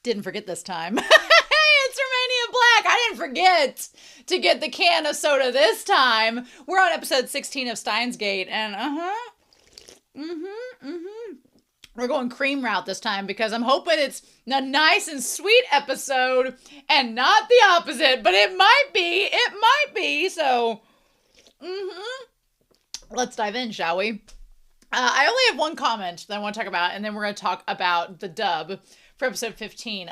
Didn't forget this time. Hey, it's Romania Black. I didn't forget to get the can of soda this time. We're on episode 16 of Steins Gate, and we're going cream route this time because I'm hoping it's a nice and sweet episode and not the opposite, but it might be. It might be. So, let's dive in, shall we? I only have one comment that I want to talk about, and then we're going to talk about the dub for episode 15.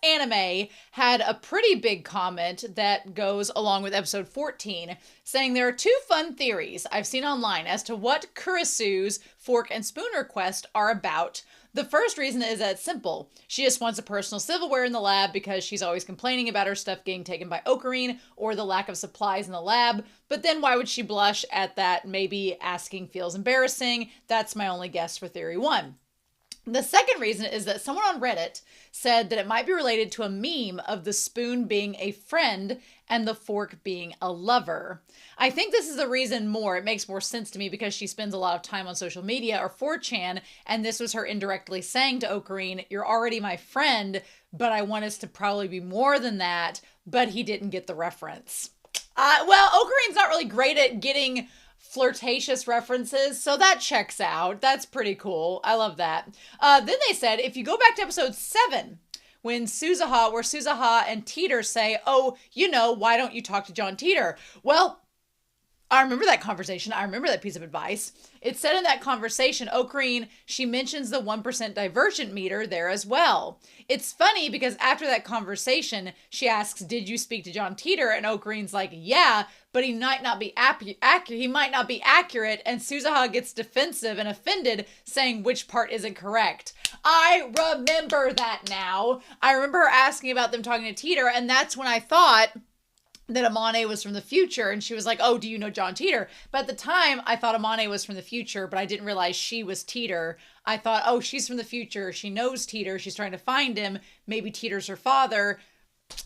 Anime had a pretty big comment that goes along with episode 14, saying there are two fun theories I've seen online as to what Kurisu's fork and spoon request are about. The first reason is that it's simple. She just wants a personal silverware in the lab because she's always complaining about her stuff getting taken by Okarin or the lack of supplies in the lab. But then why would she blush at that? Maybe asking feels embarrassing. That's my only guess for theory one. The second reason is that someone on Reddit said that it might be related to a meme of the spoon being a friend and the fork being a lover. I think this is the reason more. It makes more sense to me because she spends a lot of time on social media or 4chan, and this was her indirectly saying to Okarin, you're already my friend, but I want us to probably be more than that, but he didn't get the reference. Well, Okarin's not really great at getting flirtatious references, so that checks out. That's pretty cool. I love that. Then they said, if you go back to episode 7, when Suzuha and Teeter say, oh, why don't you talk to John Teeter? Well, I remember that conversation. I remember that piece of advice. It said in that conversation, Okarin, she mentions the 1% divergent meter there as well. It's funny because after that conversation, she asks, did you speak to John Teeter? And Okarin's like, yeah, but he might not be accurate. He might not be accurate. And Suzuha gets defensive and offended, saying which part isn't correct. I remember that now. I remember her asking about them talking to Teeter, and that's when I thought that Amane was from the future, and she was like, oh, do you know John Teeter? But at the time, I thought Amane was from the future, but I didn't realize she was Teeter. I thought, oh, she's from the future. She knows Teeter. She's trying to find him. Maybe Teeter's her father.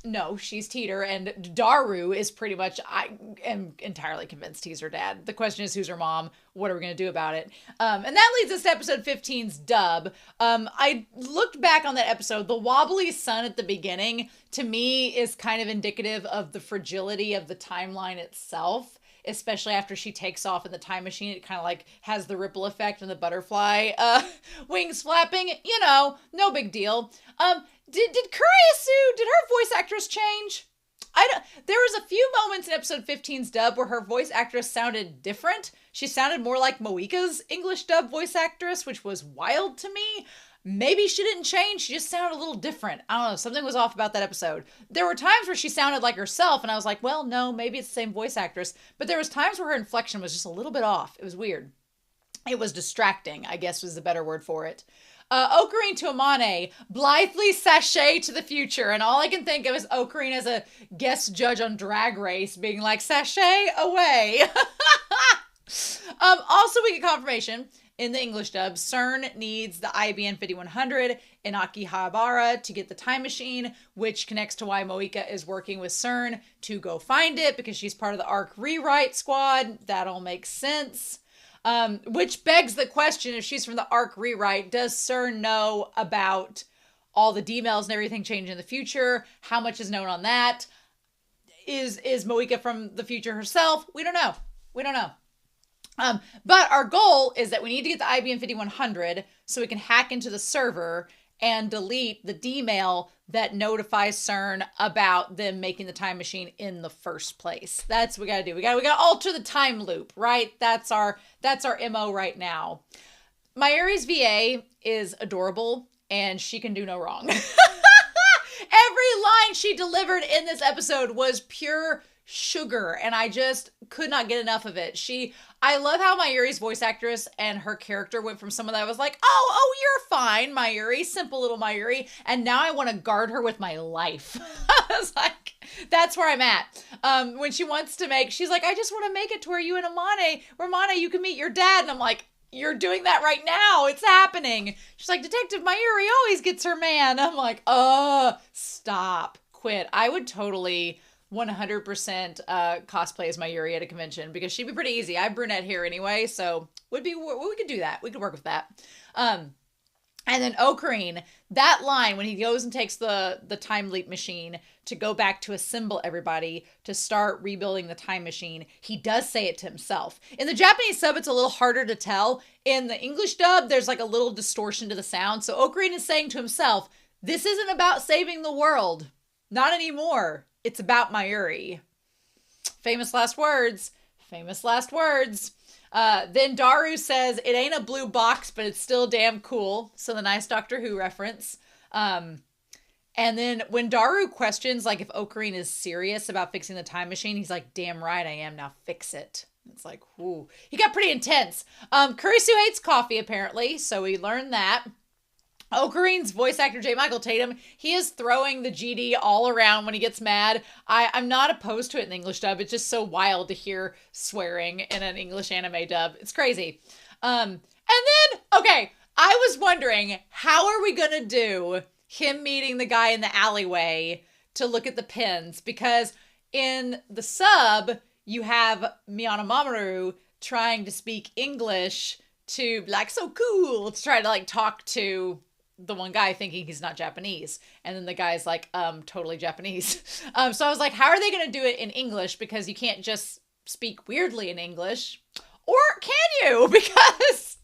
No, she's Teeter, and Daru is pretty much, I am entirely convinced he's her dad. The question is, who's her mom? What are we going to do about it? And that leads us to episode 15's dub. I looked back on that episode. The wobbly sun at the beginning, to me, is kind of indicative of the fragility of the timeline itself, especially after she takes off in the time machine. It kind of like has the ripple effect and the butterfly wings flapping. No big deal. Did Kurisu, did her voice actress change? There was a few moments in episode 15's dub where her voice actress sounded different. She sounded more like Moika's English dub voice actress, which was wild to me. Maybe she didn't change. She just sounded a little different. I don't know. Something was off about that episode. There were times where she sounded like herself, and I was like, well, no, maybe it's the same voice actress. But there was times where her inflection was just a little bit off. It was weird. It was distracting, I guess was the better word for it. Okarin to Amane, blithely sashay to the future. And all I can think of is Okarin as a guest judge on Drag Race being like, sashay away. Also, we get confirmation in the English dub. CERN needs the IBN 5100 in Akihabara to get the time machine, which connects to why Moika is working with CERN to go find it because she's part of the ARC rewrite squad. That all makes sense. Which begs the question, if she's from the ARC rewrite, does CERN know about all the D-mails and everything changing in the future? How much is known on that? Is Moika from the future herself? We don't know. But our goal is that we need to get the IBM 5100 so we can hack into the server and delete the D-mail that notifies CERN about them making the time machine in the first place. That's what we gotta do. We gotta alter the time loop, right? That's our MO right now. Mayuri's VA is adorable, and she can do no wrong. Every line she delivered in this episode was pure sugar, and I just could not get enough of it. I love how Mayuri's voice actress and her character went from someone that was like, oh, you're fine, Mayuri, simple little Mayuri, and now I want to guard her with my life. I was like, that's where I'm at. When she wants to she's like, I just want to make it to where you and Amane, you can meet your dad, and I'm like, you're doing that right now. It's happening. She's like, Detective Mayuri always gets her man. I'm like, stop, quit. I would totally 100% cosplay as Mayuri at a convention because she'd be pretty easy. I have brunette hair anyway, so we could do that. We could work with that. And And then Okarin, that line when he goes and takes the time leap machine to go back to assemble everybody to start rebuilding the time machine, he does say it to himself. In the Japanese sub, it's a little harder to tell. In the English dub, there's like a little distortion to the sound. So Okarin is saying to himself, this isn't about saving the world. Not anymore. It's about Mayuri. Famous last words. Famous last words. Then Daru says, it ain't a blue box, but it's still damn cool. So the nice Doctor Who reference. And then when Daru questions, like, if Okarin is serious about fixing the time machine, he's like, damn right I am. Now fix it. It's like, whoo. He got pretty intense. Kurisu hates coffee, apparently. So we learned that. Okarin's voice actor, J. Michael Tatum, he is throwing the GD all around when he gets mad. I'm not opposed to it in the English dub. It's just so wild to hear swearing in an English anime dub. It's crazy. And then, okay, I was wondering, how are we going to do him meeting the guy in the alleyway to look at the pins? Because in the sub, you have Miyano Mamoru trying to speak English to be like, so cool, to try to like talk to the one guy thinking he's not Japanese. And then the guy's like, totally Japanese. So I was like, how are they going to do it in English? Because you can't just speak weirdly in English. Or can you? Because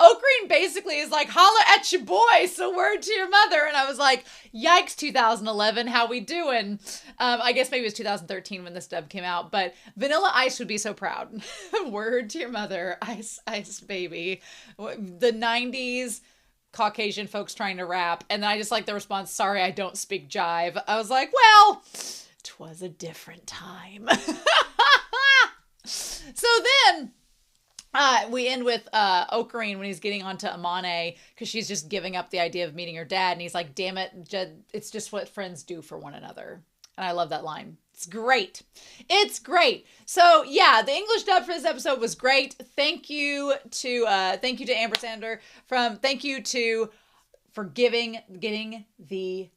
Okarin basically is like, holla at your boy, so word to your mother. And I was like, yikes, 2011, how we doing? I guess maybe it was 2013 when this dub came out, but Vanilla Ice would be so proud. Word to your mother, ice, ice baby. The 90s Caucasian folks trying to rap. And then I just like the response, sorry, I don't speak jive. I was like, well, 'twas a different time. So then we end with Okarin when he's getting onto Amane because she's just giving up the idea of meeting her dad. And he's like, damn it, it's just what friends do for one another. And I love that line. It's great. It's great. So yeah, the English dub for this episode was great. Thank you to Amber Sander for getting the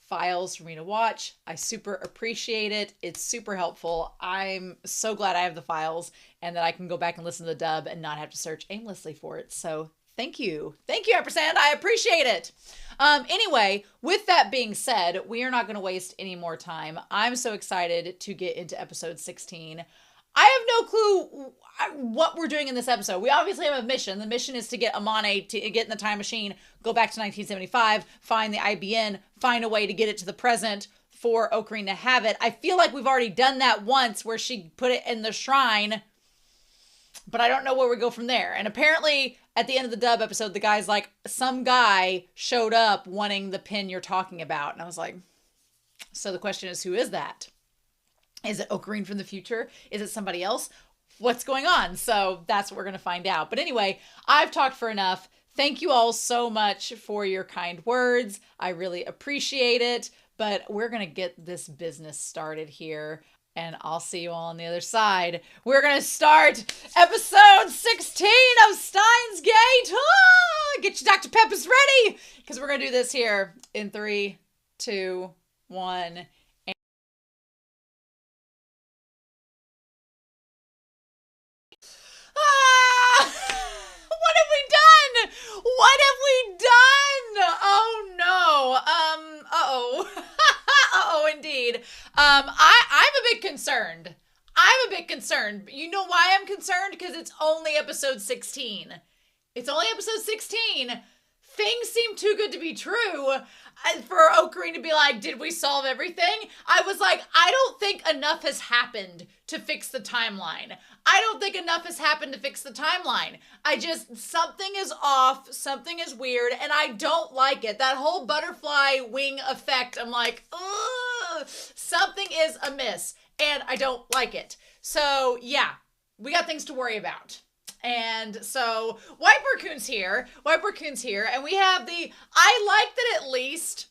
files for me to watch. I super appreciate it. It's super helpful. I'm so glad I have the files and that I can go back and listen to the dub and not have to search aimlessly for it. So thank you. Thank you, Ampersand. I appreciate it. Anyway, with that being said, we are not going to waste any more time. I'm so excited to get into episode 16. I have no clue what we're doing in this episode. We obviously have a mission. The mission is to get Amane to get in the time machine, go back to 1975, find the IBN, find a way to get it to the present for Okarin to have it. I feel like we've already done that once where she put it in the shrine, but I don't know where we go from there. And apparently at the end of the dub episode, the guy's like, some guy showed up wanting the pin you're talking about. And I was like, so the question is, who is that? Is it Okarin from the future? Is it somebody else? What's going on? So that's what we're going to find out. But anyway, I've talked for enough. Thank you all so much for your kind words. I really appreciate it. But we're going to get this business started here. And I'll see you all on the other side. We're going to start episode 16 of Steins Gate. Ah, get your Dr. Peppers ready. Because we're going to do this here in 3, 2, 1. What have we done? What have we done? Oh no. Uh-oh. Uh-oh, indeed. I'm a bit concerned. I'm a bit concerned. You know why I'm concerned? Because it's only episode 16. It's only episode 16. Things seem too good to be true for Okarin to be like, did we solve everything? I was like, I don't think enough has happened to fix the timeline. I don't think enough has happened to fix the timeline. Something is off, something is weird, and I don't like it. That whole butterfly wing effect, I'm like, ugh, something is amiss, and I don't like it. So, yeah, we got things to worry about. And so White Raccoon's here, and we have I like that at least,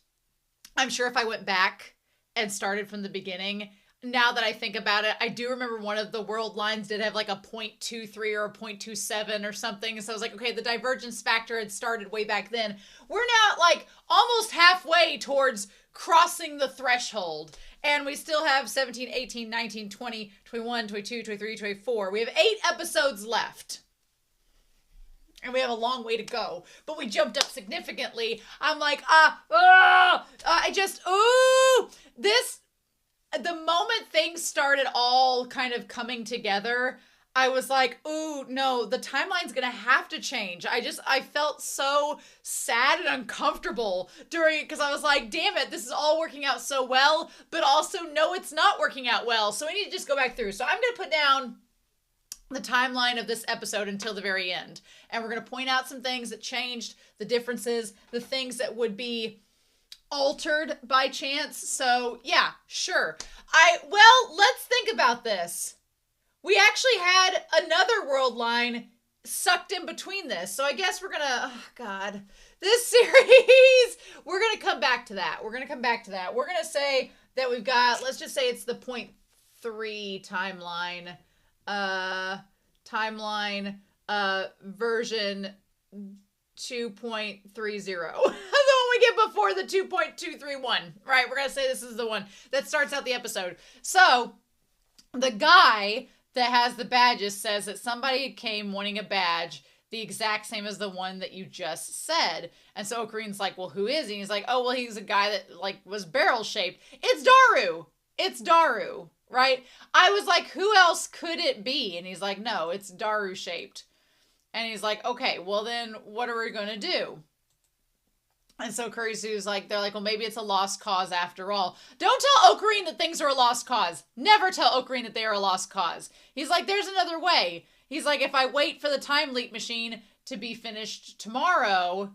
I'm sure if I went back and started from the beginning, now that I think about it, I do remember one of the world lines did have like a 0.23 or a 0.27 or something. So I was like, okay, the divergence factor had started way back then. We're now like almost halfway towards crossing the threshold. And we still have 17, 18, 19, 20, 21, 22, 23, 24. We have 8 episodes left. and we have a long way to go, but we jumped up significantly. I'm like, the moment things started all kind of coming together, I was like, ooh, no, the timeline's gonna have to change. I felt so sad and uncomfortable because I was like, damn it, this is all working out so well, but also, no, it's not working out well. So we need to just go back through. So I'm gonna put down the timeline of this episode until the very end. And we're going to point out some things that changed, the differences, the things that would be altered by chance. So yeah, sure. Let's think about this. We actually had another world line sucked in between this. So I guess we're going to, this series, we're going to come back to that. We're going to say that we've got, let's just say it's the 0.3 timeline version 2.30. The one we get before the 2.231. Right, we're gonna say this is the one that starts out the episode. So the guy that has the badges says that somebody came wanting a badge the exact same as the one that you just said. And so Okarin's like, well, who is he? And he's like, oh, well, he's a guy that like was barrel shaped. It's Daru. Right? I was like, who else could it be? And he's like, no, it's Daru shaped. And he's like, okay, well then what are we going to do? And so Kurisu's like, they're like, well, maybe it's a lost cause after all. Don't tell Okarin that things are a lost cause. Never tell Okarin that they are a lost cause. He's like, there's another way. He's like, if I wait for the time leap machine to be finished tomorrow,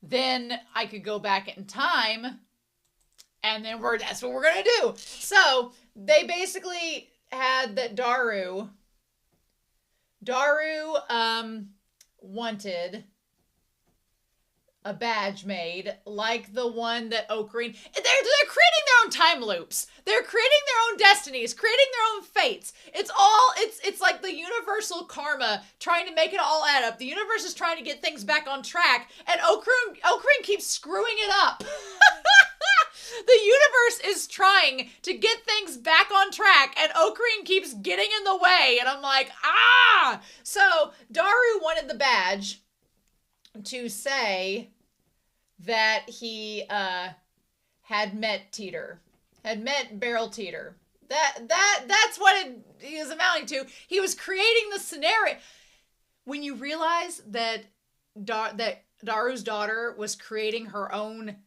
then I could go back in time. And then that's what we're going to do. So they basically had that Daru wanted a badge made like the one that Okarin, they're creating their own time loops. They're creating their own destinies, creating their own fates. It's like the universal karma trying to make it all add up. The universe is trying to get things back on track, and Okarin keeps screwing it up. The universe is trying to get things back on track, and Okarin keeps getting in the way, and I'm like, ah! So Daru wanted the badge to say that he had met Barrel Teeter. That's what it is amounting to. He was creating the scenario. When you realize that Daru's daughter was creating her own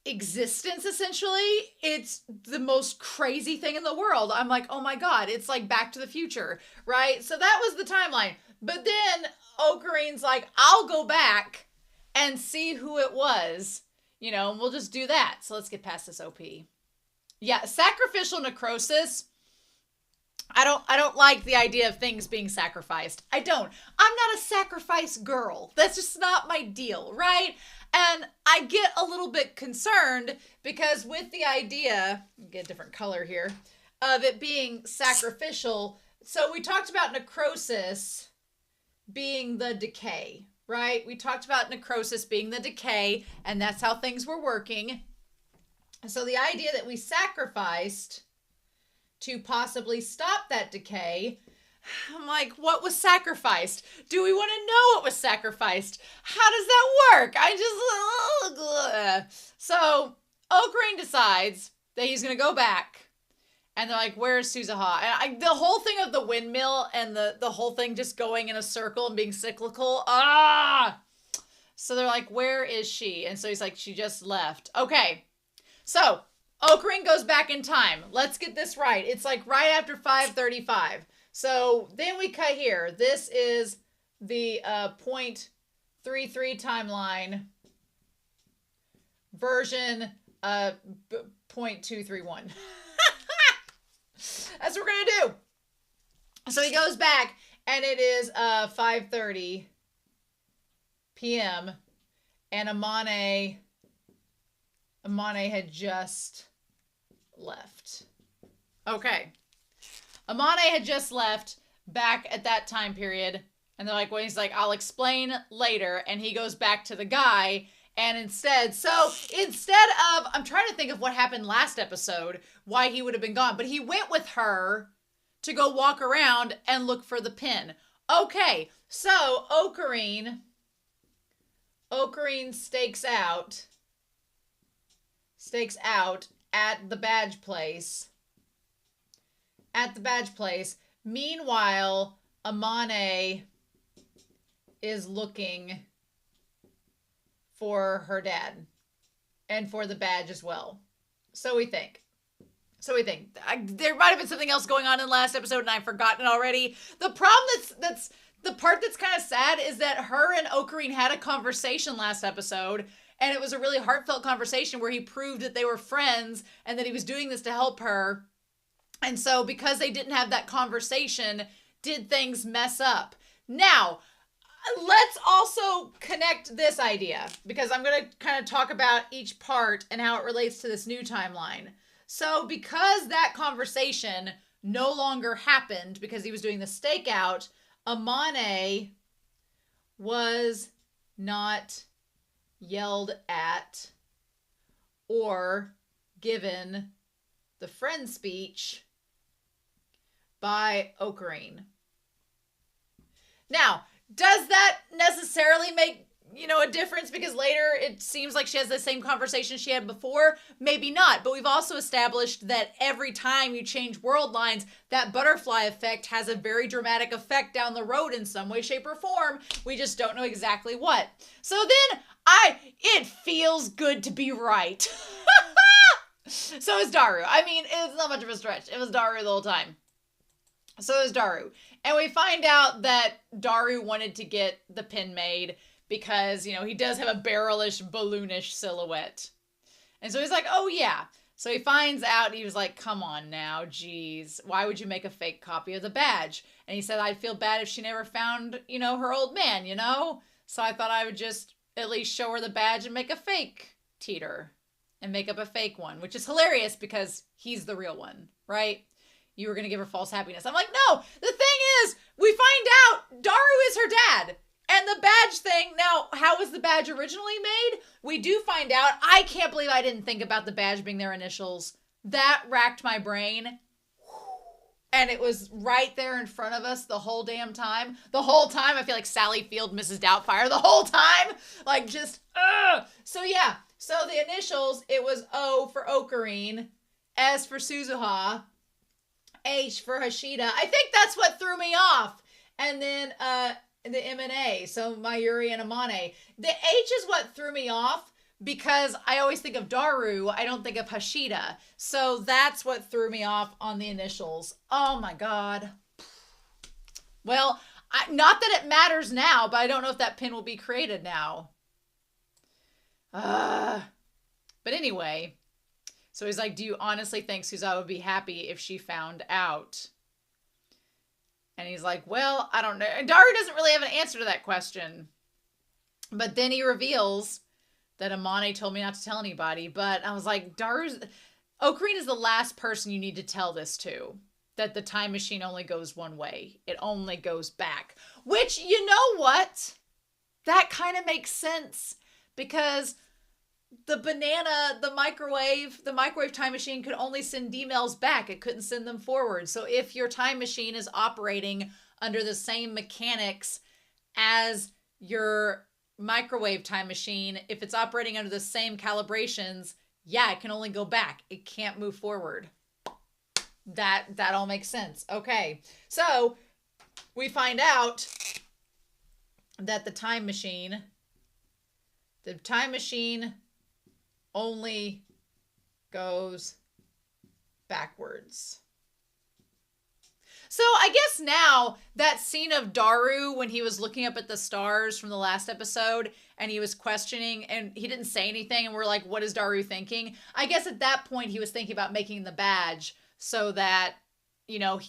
existence, essentially, it's the most crazy thing in the world. I'm like, oh my god, it's like Back to the Future, right? So that was the timeline. But then Okarin's like, I'll go back and see who it was, and we'll just do that. So let's get past this OP. Yeah, sacrificial necrosis. I don't like the idea of things being sacrificed. I'm not a sacrifice girl. That's just not my deal, right? And I get a little bit concerned because with the idea, get a different color here, of it being sacrificial. So we talked about necrosis being the decay, right? We talked about necrosis being the decay, and that's how things were working. So the idea that we sacrificed to possibly stop that decay, I'm like, what was sacrificed? Do we want to know what was sacrificed? How does that work? So Okarin decides that he's going to go back. And they're like, where's Suzuha? And the whole thing of the windmill and the whole thing just going in a circle and being cyclical. So they're like, where is she? And so he's like, she just left. Okay. So Okarin goes back in time. Let's get this right. It's like right after 5:35. So then we cut here. This is the 0.33 timeline version 0.231. That's what we're going to do. So he goes back and it is 5:30 p.m. and Amane had just left. Okay. Amane had just left back at that time period. And they're like, well, he's like, I'll explain later. And he goes back to the guy. And instead of, I'm trying to think of what happened last episode, why he would have been gone. But he went with her to go walk around and look for the pin. Okay, so Okarin stakes out at the badge place. Meanwhile, Amane is looking for her dad and for the badge as well. So we think. There might have been something else going on in the last episode and I've forgotten it already. The problem that's the part that's kind of sad is that her and Okarin had a conversation last episode, and it was a really heartfelt conversation where he proved that they were friends and that he was doing this to help her. And so because they didn't have that conversation, did things mess up? Now, let's also connect this idea, because I'm going to kind of talk about each part and how it relates to this new timeline. So because that conversation no longer happened because he was doing the stakeout, Amane was not yelled at or given the friend speech by Okarin. Now, does that necessarily make, a difference? Because later it seems like she has the same conversation she had before. Maybe not. But we've also established that every time you change world lines, that butterfly effect has a very dramatic effect down the road in some way, shape, or form. We just don't know exactly what. So then it feels good to be right. So is Daru. I mean, it's not much of a stretch. It was Daru the whole time. So is Daru. And we find out that Daru wanted to get the pin made because, he does have a barrelish, balloonish silhouette. And so he's like, oh yeah. So he finds out, he was like, come on now, geez. Why would you make a fake copy of the badge? And he said, I'd feel bad if she never found, her old man, So I thought I would just at least show her the badge and make a fake teeter. And make up a fake one, which is hilarious because he's the real one, right? You were going to give her false happiness. I'm like, no, the thing is, we find out Daru is her dad. And the badge thing, now, how was the badge originally made? We do find out. I can't believe I didn't think about the badge being their initials. That racked my brain. And it was right there in front of us the whole damn time. The whole time, I feel like Sally Field, Mrs. Doubtfire, the whole time. Like, just, ugh. So, yeah. So, the initials, it was O for Okarin, S for Suzuha, H for Hashida. I think that's what threw me off. And then the M&A, so Mayuri and Amane. The H is what threw me off because I always think of Daru. I don't think of Hashida. So that's what threw me off on the initials. Oh my God. Well, not that it matters now, but I don't know if that pin will be created now. But anyway, so he's like, do you honestly think Suzuha would be happy if she found out? And he's like, well, I don't know. And Daru doesn't really have an answer to that question. But then he reveals that Amane told me not to tell anybody. But I was like, Okarin is the last person you need to tell this to. That the time machine only goes one way. It only goes back. Which, you know what? That kind of makes sense. Because the microwave time machine could only send emails back. It couldn't send them forward. So if your time machine is operating under the same mechanics as your microwave time machine, if it's operating under the same calibrations, yeah, it can only go back. It can't move forward. That all makes sense. Okay. So we find out that the time machine only goes backwards. So I guess now that scene of Daru when he was looking up at the stars from the last episode and he was questioning and he didn't say anything and we're like, what is Daru thinking? I guess at that point he was thinking about making the badge so that,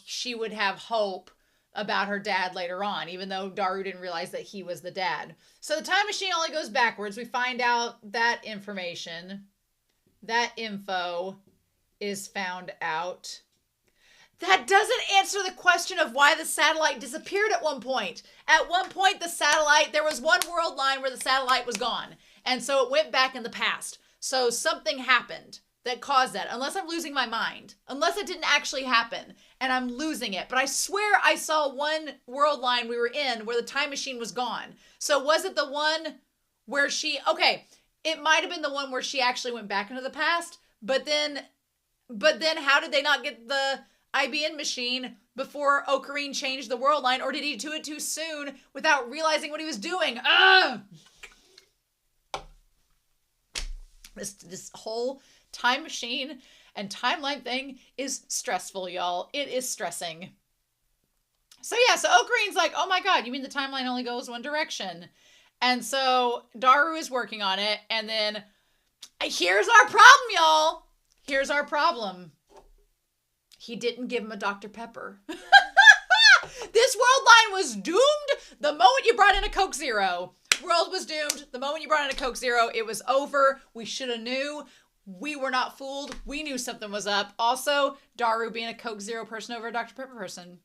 she would have hope about her dad later on, even though Daru didn't realize that he was the dad. So the time machine only goes backwards. We find out that information, that info is found out. That doesn't answer the question of why the satellite disappeared at one point. At one point, there was one world line where the satellite was gone. And so it went back in the past. So something happened. that caused that, unless I'm losing my mind, unless it didn't actually happen and I'm losing it. But I swear I saw one world line we were in where the time machine was gone. So was it the one where okay, it might have been the one where she actually went back into the past, but then how did they not get the IBN machine before Okarin changed the world line, or did he do it too soon without realizing what he was doing? Ugh! This whole time machine and timeline thing is stressful, y'all. It is stressing. So yeah, so Okarin's like, oh my god, you mean the timeline only goes one direction? And so Daru is working on it, and then here's our problem, y'all. Here's our problem. He didn't give him a Dr. Pepper. This world line was doomed the moment you brought in a Coke Zero. World was doomed the moment you brought in a Coke Zero. It was over. We should have knew. We were not fooled. We knew something was up. Also, Daru being a Coke Zero person over a Dr. Pepper person.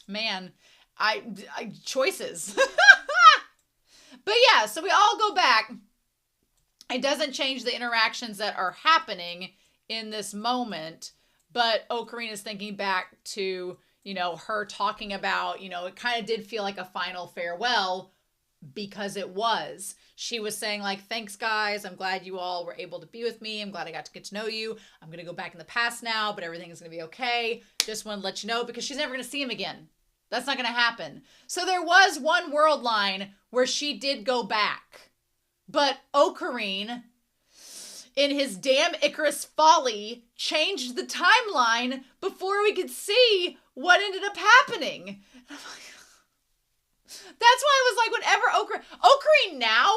Man, I choices. But yeah, so we all go back. It doesn't change the interactions that are happening in this moment, but Okarin is thinking back to, her talking about, it kind of did feel like a final farewell, because it was. She was saying like, thanks guys, I'm glad you all were able to be with me. I'm glad I got to get to know you. I'm going to go back in the past now, but everything is going to be okay. Just want to let you know, because she's never going to see him again. That's not going to happen. So there was one world line where she did go back, but Okarin, in his damn Icarus folly, changed the timeline before we could see what ended up happening. That's why I was like, whenever Okarin now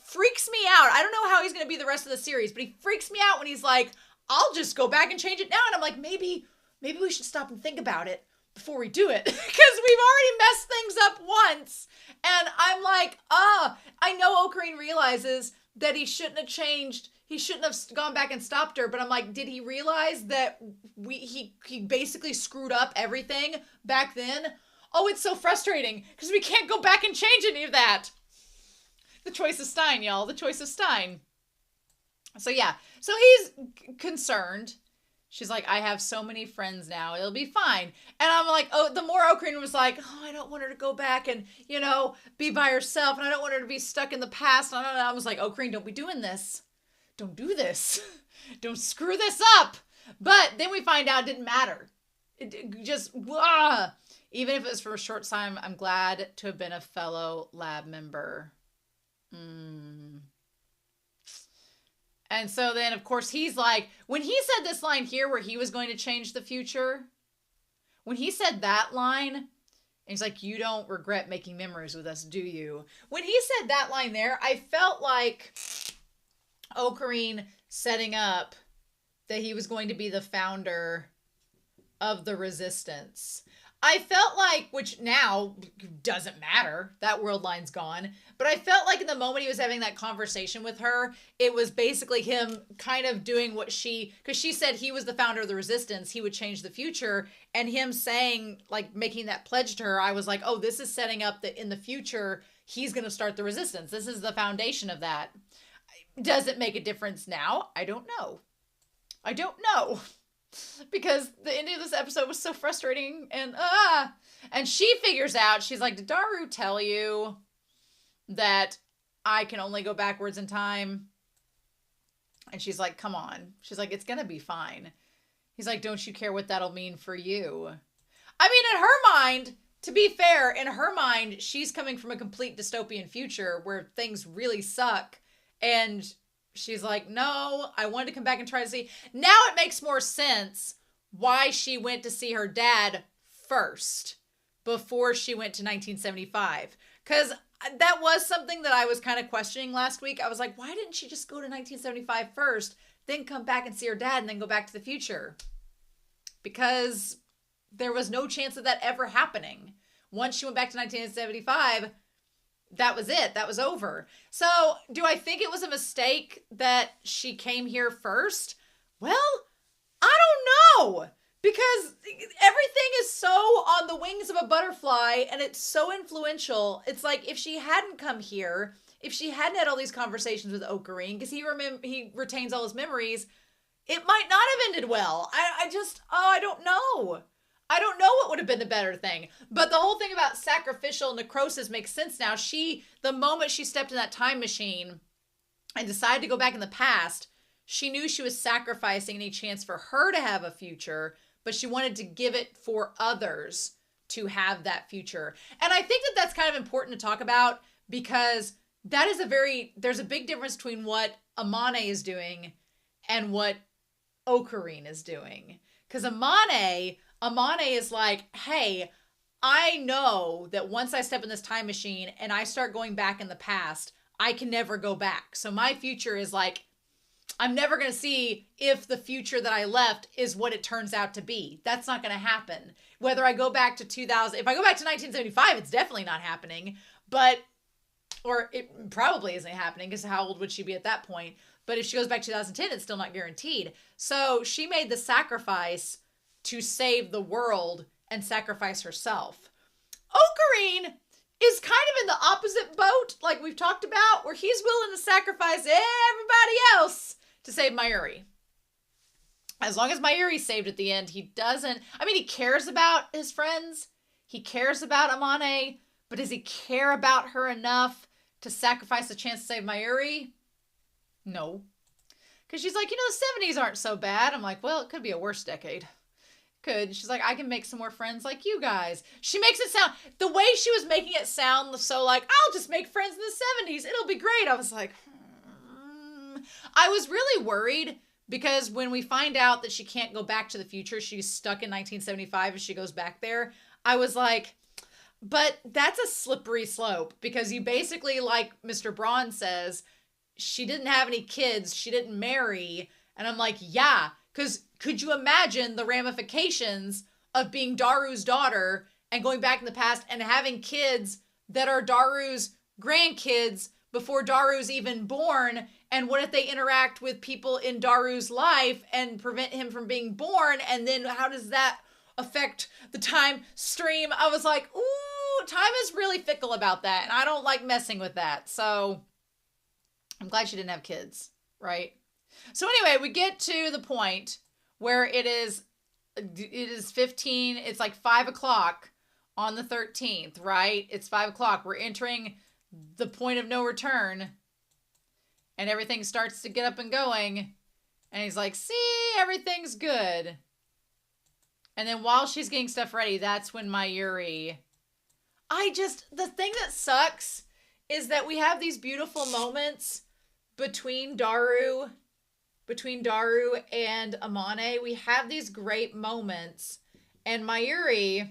freaks me out. I don't know how he's going to be the rest of the series, but he freaks me out when he's like, I'll just go back and change it now. And I'm like, maybe we should stop and think about it before we do it. Because we've already messed things up once. And I'm like, I know Okarin realizes that he shouldn't have changed. He shouldn't have gone back and stopped her. But I'm like, did he realize that he basically screwed up everything back then? Oh, it's so frustrating because we can't go back and change any of that. The choice of Stein, y'all. The choice of Stein. So yeah. So he's concerned. She's like, I have so many friends now. It'll be fine. And I'm like, oh, the more Okarin was like, oh, I don't want her to go back and, be by herself. And I don't want her to be stuck in the past. And I was like, Okarin, don't be doing this. Don't do this. Don't screw this up. But then we find out it didn't matter. It just, even if it was for a short time, I'm glad to have been a fellow lab member. And so then, of course, he's like, when he said this line here where he was going to change the future, when he said that line, and he's like, you don't regret making memories with us, do you? When he said that line there, I felt like Okarin setting up that he was going to be the founder of the resistance. I felt like, which now doesn't matter, that world line's gone, but I felt like in the moment he was having that conversation with her, it was basically him kind of doing what because she said he was the founder of the resistance, he would change the future, and him saying, like, making that pledge to her, I was like, oh, this is setting up that in the future, he's going to start the resistance. This is the foundation of that. Does it make a difference now? I don't know. Because the ending of this episode was so frustrating, and she figures out, she's like, did Daru tell you that I can only go backwards in time? And she's like, come on. She's like, it's gonna be fine. He's like, don't you care what that'll mean for you? I mean, in her mind, to be fair, in her mind, she's coming from a complete dystopian future where things really suck, and she's like, no, I wanted to come back and try to see. Now it makes more sense why she went to see her dad first before she went to 1975. Because that was something that I was kind of questioning last week. I was like, why didn't she just go to 1975 first, then come back and see her dad, and then go back to the future? Because there was no chance of that ever happening. Once she went back to 1975, that was it. That was over. So do I think it was a mistake that she came here first? Well, I don't know, because everything is so on the wings of a butterfly and it's so influential. It's like if she hadn't come here, if she hadn't had all these conversations with Okarin, because he retains all his memories, it might not have ended well. I don't know. I don't know what would have been the better thing. But the whole thing about sacrificial necrosis makes sense now. The moment she stepped in that time machine and decided to go back in the past, she knew she was sacrificing any chance for her to have a future, but she wanted to give it for others to have that future. And I think that that's kind of important to talk about, because there's a big difference between what Amane is doing and what Okarin is doing. Because Amane is like, hey, I know that once I step in this time machine and I start going back in the past, I can never go back. So my future is like, I'm never going to see if the future that I left is what it turns out to be. That's not going to happen. Whether I go back to 2000, if I go back to 1975, it's definitely not happening. Or it probably isn't happening, because how old would she be at that point? But if she goes back to 2010, it's still not guaranteed. So she made the sacrifice to save the world and sacrifice herself. Okarin is kind of in the opposite boat, like we've talked about, where he's willing to sacrifice everybody else to save Mayuri. As long as Mayuri's saved at the end, he cares about his friends. He cares about Amane, but does he care about her enough to sacrifice the chance to save Mayuri? No. Because she's like, the 70s aren't so bad. I'm like, well, it could be a worse decade. Could. She's like, I can make some more friends like you guys. She makes it sound, the way she was making it sound so like, I'll just make friends in the 70s. It'll be great. I was like, I was really worried, because when we find out that she can't go back to the future, she's stuck in 1975 as she goes back there. I was like, but that's a slippery slope, because you basically, like Mr. Braun says, she didn't have any kids. She didn't marry. And I'm like, yeah, because could you imagine the ramifications of being Daru's daughter and going back in the past and having kids that are Daru's grandkids before Daru's even born? And what if they interact with people in Daru's life and prevent him from being born? And then how does that affect the time stream? I was like, ooh, time is really fickle about that. And I don't like messing with that. So I'm glad she didn't have kids, right? So anyway, we get to the point where it is 15, it's like 5 o'clock on the 13th, right? It's 5 o'clock. We're entering the point of no return. And everything starts to get up and going. And he's like, see, everything's good. And then while she's getting stuff ready, that's when Mayuri... the thing that sucks is that we have these beautiful moments between Daru and Amane. We have these great moments. And Mayuri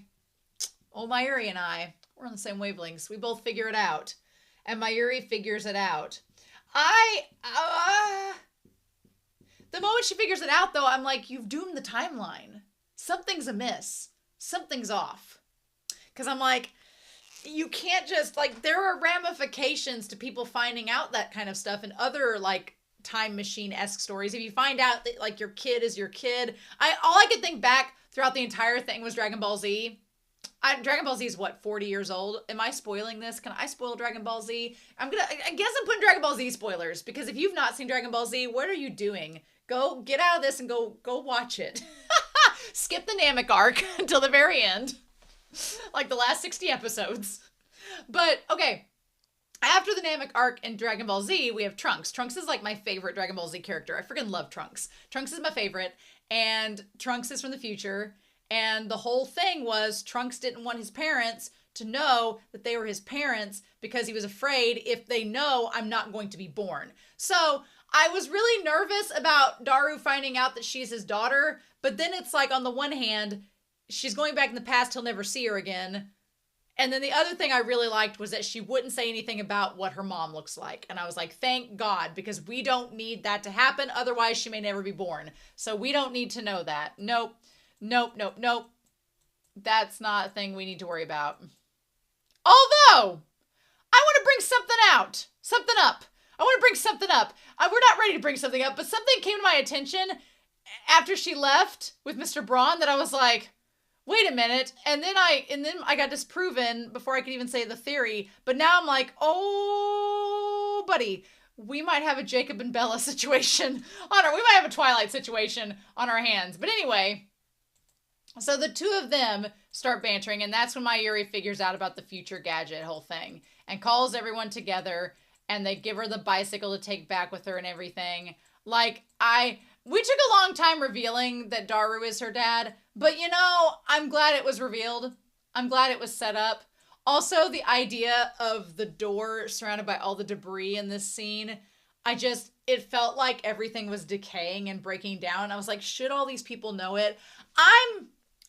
and I, we're on the same wavelengths. We both figure it out. And Mayuri figures it out. The moment she figures it out, though, I'm like, you've doomed the timeline. Something's amiss. Something's off. Because I'm like, you can't just, like, there are ramifications to people finding out that kind of stuff and other, like, time machine-esque stories. If you find out that, like, your kid is your kid. All I could think back throughout the entire thing was Dragon Ball Z. Dragon Ball Z is what, 40 years old? Am I spoiling this? Can I spoil Dragon Ball Z? I guess I'm putting Dragon Ball Z spoilers, because if you've not seen Dragon Ball Z, what are you doing? Go get out of this and go watch it. Skip the Namek arc until the very end. Like the last 60 episodes. But, okay. After the Namek arc in Dragon Ball Z, we have Trunks. Trunks is like my favorite Dragon Ball Z character. I freaking love Trunks. Trunks is my favorite. And Trunks is from the future. And the whole thing was Trunks didn't want his parents to know that they were his parents, because he was afraid, if they know, I'm not going to be born. So I was really nervous about Daru finding out that she's his daughter. But then it's like, on the one hand, she's going back in the past, he'll never see her again. And then the other thing I really liked was that she wouldn't say anything about what her mom looks like. And I was like, thank God, because we don't need that to happen. Otherwise, she may never be born. So we don't need to know that. Nope. That's not a thing we need to worry about. Although, I want to bring something up. I want to bring something up. We're not ready to bring something up, but something came to my attention after she left with Mr. Braun that I was like, wait a minute. And then I got disproven before I could even say the theory. But now I'm like, oh, buddy, we might have a Jacob and Bella situation on our, we might have a Twilight situation on our hands. But anyway, so the two of them start bantering, and that's when Mayuri figures out about the future gadget whole thing and calls everyone together, and they give her the bicycle to take back with her and everything. Like, we took a long time revealing that Daru is her dad, but you know, I'm glad it was revealed. I'm glad it was set up. Also, the idea of the door surrounded by all the debris in this scene, it felt like everything was decaying and breaking down. I was like, should all these people know it?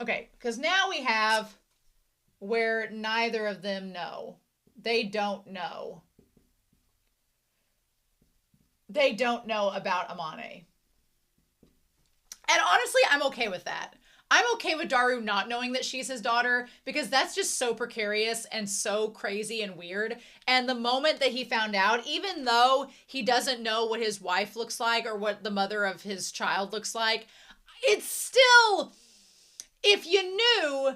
Okay, because now we have where neither of them know. They don't know. They don't know about Amane. And honestly, I'm okay with that. I'm okay with Daru not knowing that she's his daughter, because that's just so precarious and so crazy and weird. And the moment that he found out, even though he doesn't know what his wife looks like or what the mother of his child looks like, it's still, if you knew,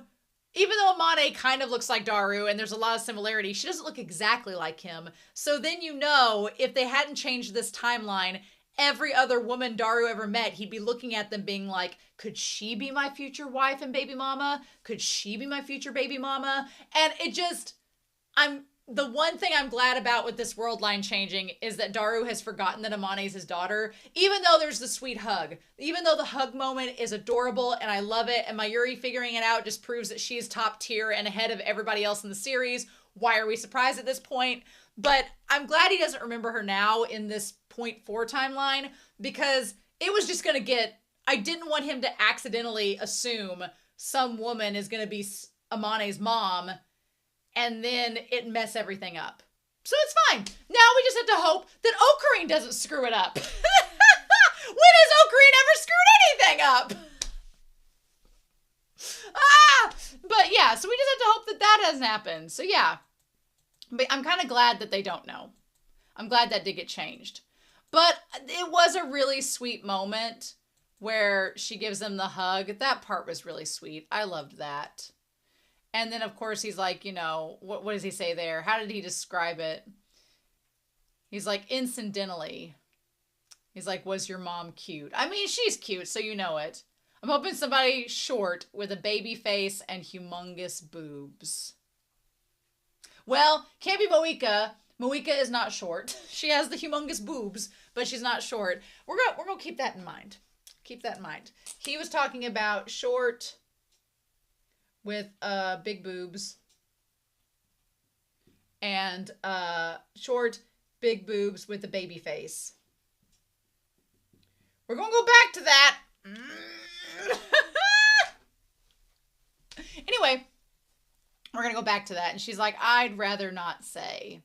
even though Amane kind of looks like Daru and there's a lot of similarity, she doesn't look exactly like him. So then you know, if they hadn't changed this timeline, every other woman Daru ever met, he'd be looking at them being like, could she be my future wife and baby mama? Could she be my future baby mama? And the one thing I'm glad about with this world line changing is that Daru has forgotten that Amane is his daughter, even though there's the sweet hug. Even though the hug moment is adorable and I love it, and Mayuri figuring it out just proves that she's top tier and ahead of everybody else in the series. Why are we surprised at this point? But I'm glad he doesn't remember her now in this 0.4 timeline, because it was just going to get, I didn't want him to accidentally assume some woman is going to be Amane's mom and then it mess everything up. So it's fine. Now we just have to hope that Okarin doesn't screw it up. When has Okarin ever screwed anything up? But yeah, so we just have to hope that that doesn't happen. So yeah, but I'm kind of glad that they don't know. I'm glad that did get changed. But it was a really sweet moment where she gives him the hug. That part was really sweet. I loved that. And then, of course, he's like, you know, what does he say there? How did he describe it? He's like, incidentally. He's like, was your mom cute? I mean, she's cute, so you know it. I'm hoping somebody short with a baby face and humongous boobs. Well, can't be Moika. Moika is not short. She has the humongous boobs, but she's not short. We're gonna keep that in mind. Keep that in mind. He was talking about short with big boobs and short big boobs with a baby face. We're gonna go back to that. Anyway, we're gonna go back to that, and she's like, I'd rather not say.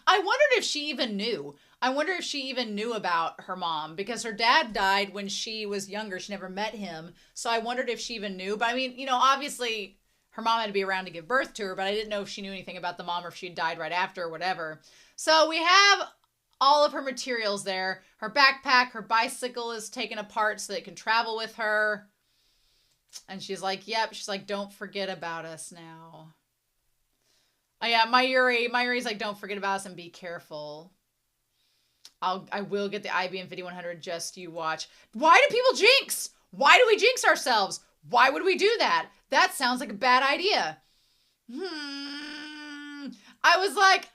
I wondered if she even knew. I wonder if she even knew about her mom, because her dad died when she was younger. She never met him. So I wondered if she even knew. But I mean, you know, obviously her mom had to be around to give birth to her, but I didn't know if she knew anything about the mom or if she had died right after or whatever. So we have all of her materials there. Her backpack, her bicycle is taken apart so they can travel with her. And she's like, yep. She's like, don't forget about us now. Oh yeah, Mayuri's like, don't forget about us and be careful. I will get the IBM 5100, just you watch. Why do people jinx? Why do we jinx ourselves? Why would we do that? That sounds like a bad idea. I was like,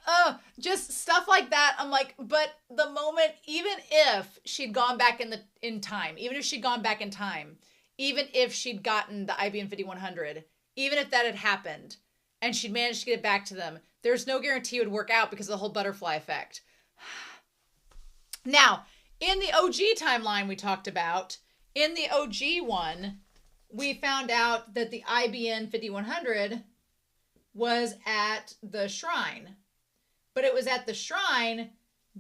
just stuff like that. I'm like, but the moment, even if she'd gone back in time, even if she'd gotten the IBM 5100, even if that had happened, and she'd managed to get it back to them, there's no guarantee it would work out because of the whole butterfly effect. Now, in the OG timeline we talked about, in the OG one, we found out that the IBM 5100 was at the shrine. But it was at the shrine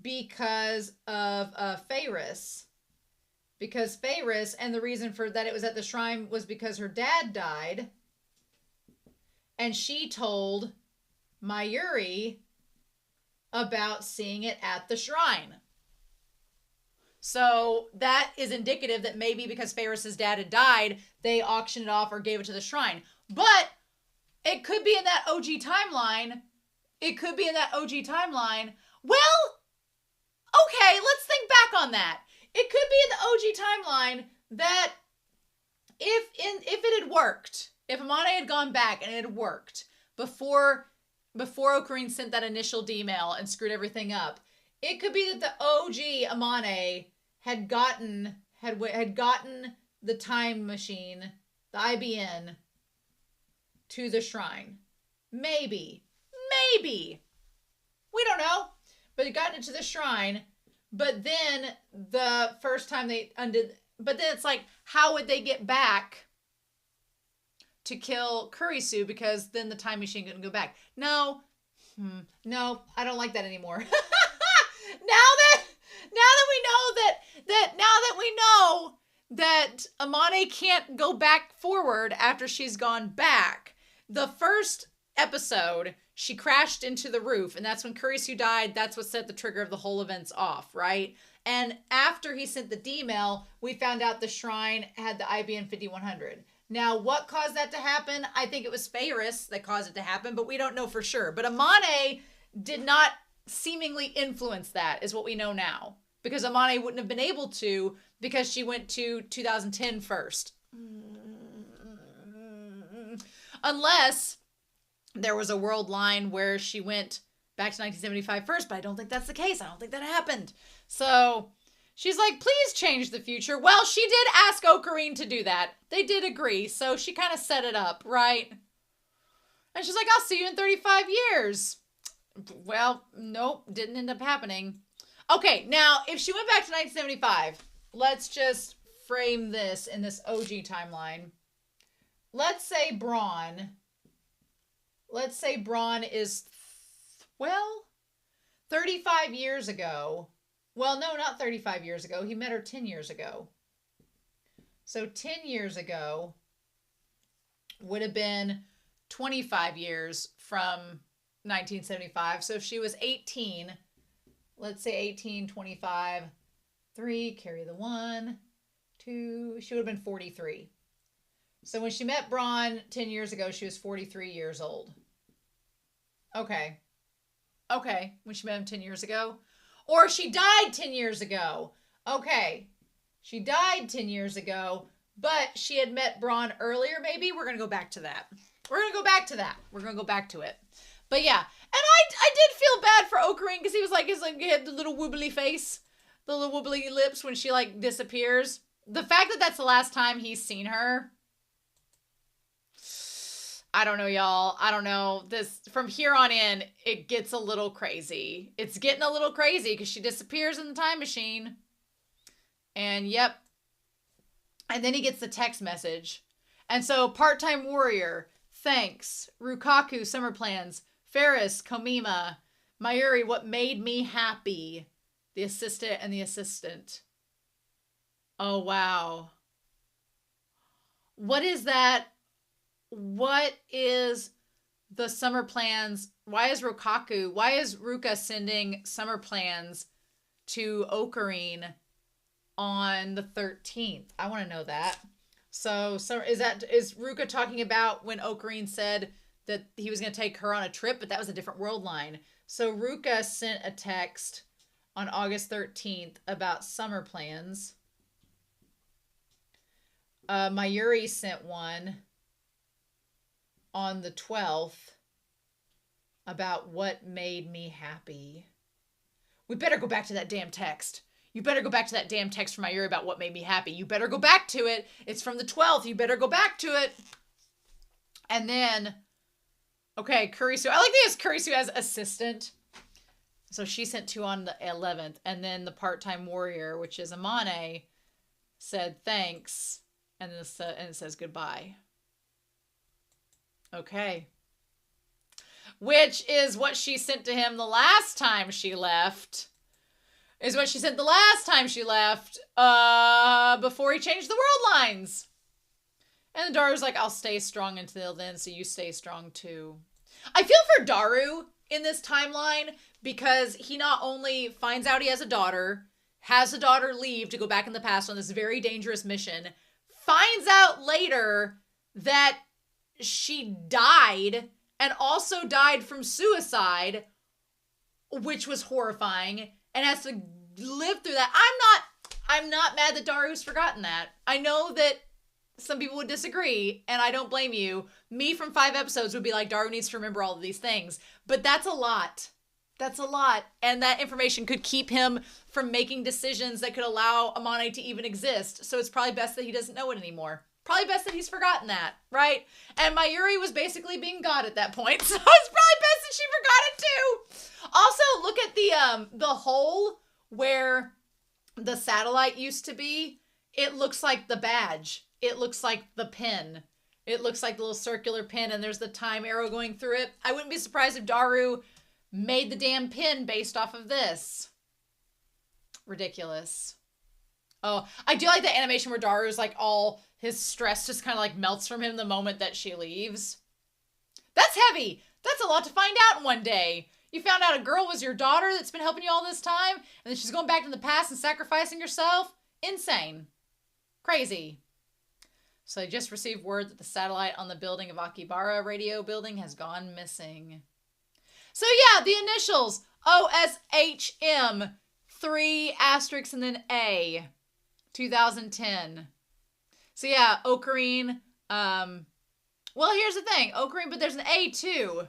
because of Faris. Because Faris, and the reason for that it was at the shrine was because her dad died. And she told Mayuri about seeing it at the shrine. So that is indicative that maybe because Faris's dad had died, they auctioned it off or gave it to the shrine. But it could be in that OG timeline. Well, Okay, let's think back on that. It could be in the OG timeline that if it had worked, if Amane had gone back and it had worked before Okarin sent that initial D-mail and screwed everything up, it could be that the OG Amane had gotten the time machine, the IBN, to the shrine. Maybe. We don't know. But it got into the shrine. But then the first time they undid... But then it's like, how would they get back to kill Kurisu? Because then the time machine couldn't go back. No, I don't like that anymore. Now that we know that Amane can't go back forward after she's gone back. The first episode, she crashed into the roof, and that's when Kurisu died. That's what set the trigger of the whole events off, right? And after he sent the D-mail, we found out the shrine had the IBN 5100. Now, what caused that to happen? I think it was Ferris that caused it to happen, but we don't know for sure. But Amane did not seemingly influence that, is what we know now. Because Amane wouldn't have been able to, because she went to 2010 first. Unless there was a world line where she went back to 1975 first, but I don't think that's the case. I don't think that happened. So she's like, please change the future. Well, she did ask Okarin to do that. They did agree, so she kind of set it up, right? And she's like, I'll see you in 35 years. Well, nope, didn't end up happening. Okay, now, if she went back to 1975, let's just frame this in this OG timeline. Let's say Braun is, 35 years ago. Well, no, not 35 years ago. He met her 10 years ago. So 10 years ago would have been 25 years from 1975. So if she was 18, let's say 18, 25, 3, carry the 1, 2, she would have been 43. So when she met Braun 10 years ago, she was 43 years old. Okay, when she met him 10 years ago. Or she died 10 years ago. Okay, she died 10 years ago, but she had met Braun earlier, maybe? We're going to go back to that. We're going to go back to it. But yeah, and I did feel bad for Okarin because he had the little wobbly face, the little wobbly lips when she disappears. The fact that that's the last time he's seen her, I don't know, y'all. I don't know. This from here on in, it gets a little crazy. It's getting a little crazy because she disappears in the time machine. And yep. And then he gets the text message. And so, part-time warrior, thanks. Rukaku, summer plans. Ferris, Komima. Mayuri, what made me happy. The assistant and the assistant. Oh, wow. What is that? What is the summer plans? Why is Ruka sending summer plans to Okarin on the 13th? I want to know that. So is Ruka talking about when Okarin said that he was going to take her on a trip, but that was a different world line. So Ruka sent a text on August 13th about summer plans. Mayuri sent one on the 12th about what made me happy. We better go back to that damn text. You better go back to that damn text from Mayuri about what made me happy. You better go back to it. It's from the 12th. You better go back to it. And then, okay, Kurisu. I like this Kurisu as assistant. So she sent 2 on the 11th. And then the part-time warrior, which is Amane, said thanks. And then it says goodbye. Okay. Which is what she sent to him the last time she left. Before he changed the world lines. And Daru's like, I'll stay strong until then, so you stay strong too. I feel for Daru in this timeline because he not only finds out he has a daughter, has the daughter leave to go back in the past on this very dangerous mission, finds out later that she died and also died from suicide, which was horrifying, and has to lived through that. I'm not mad that Daru's forgotten that. I know that some people would disagree, and I don't blame you. Me from 5 episodes would be like, Daru needs to remember all of these things. But that's a lot. That's a lot. And that information could keep him from making decisions that could allow Amane to even exist. So it's probably best that he doesn't know it anymore. Probably best that he's forgotten that, right? And Mayuri was basically being God at that point. So it's probably best that she forgot it too. Also, look at the hole where the satellite used to be. It looks like the badge. It looks like the pin. It looks like the little circular pin, and there's the time arrow going through it. I wouldn't be surprised if Daru made the damn pin based off of this. Ridiculous. Oh, I do like the animation where Daru's like all his stress just kind of like melts from him the moment that she leaves. That's heavy. That's a lot to find out in one day. You found out a girl was your daughter that's been helping you all this time, and then she's going back to the past and sacrificing herself? Insane. Crazy. So they just received word that the satellite on the building of Akibara radio building has gone missing. So yeah, the initials, OSHM, 3 asterisks and then A, 2010. So yeah, Okarin, well, here's the thing, Okarin, but there's an A too.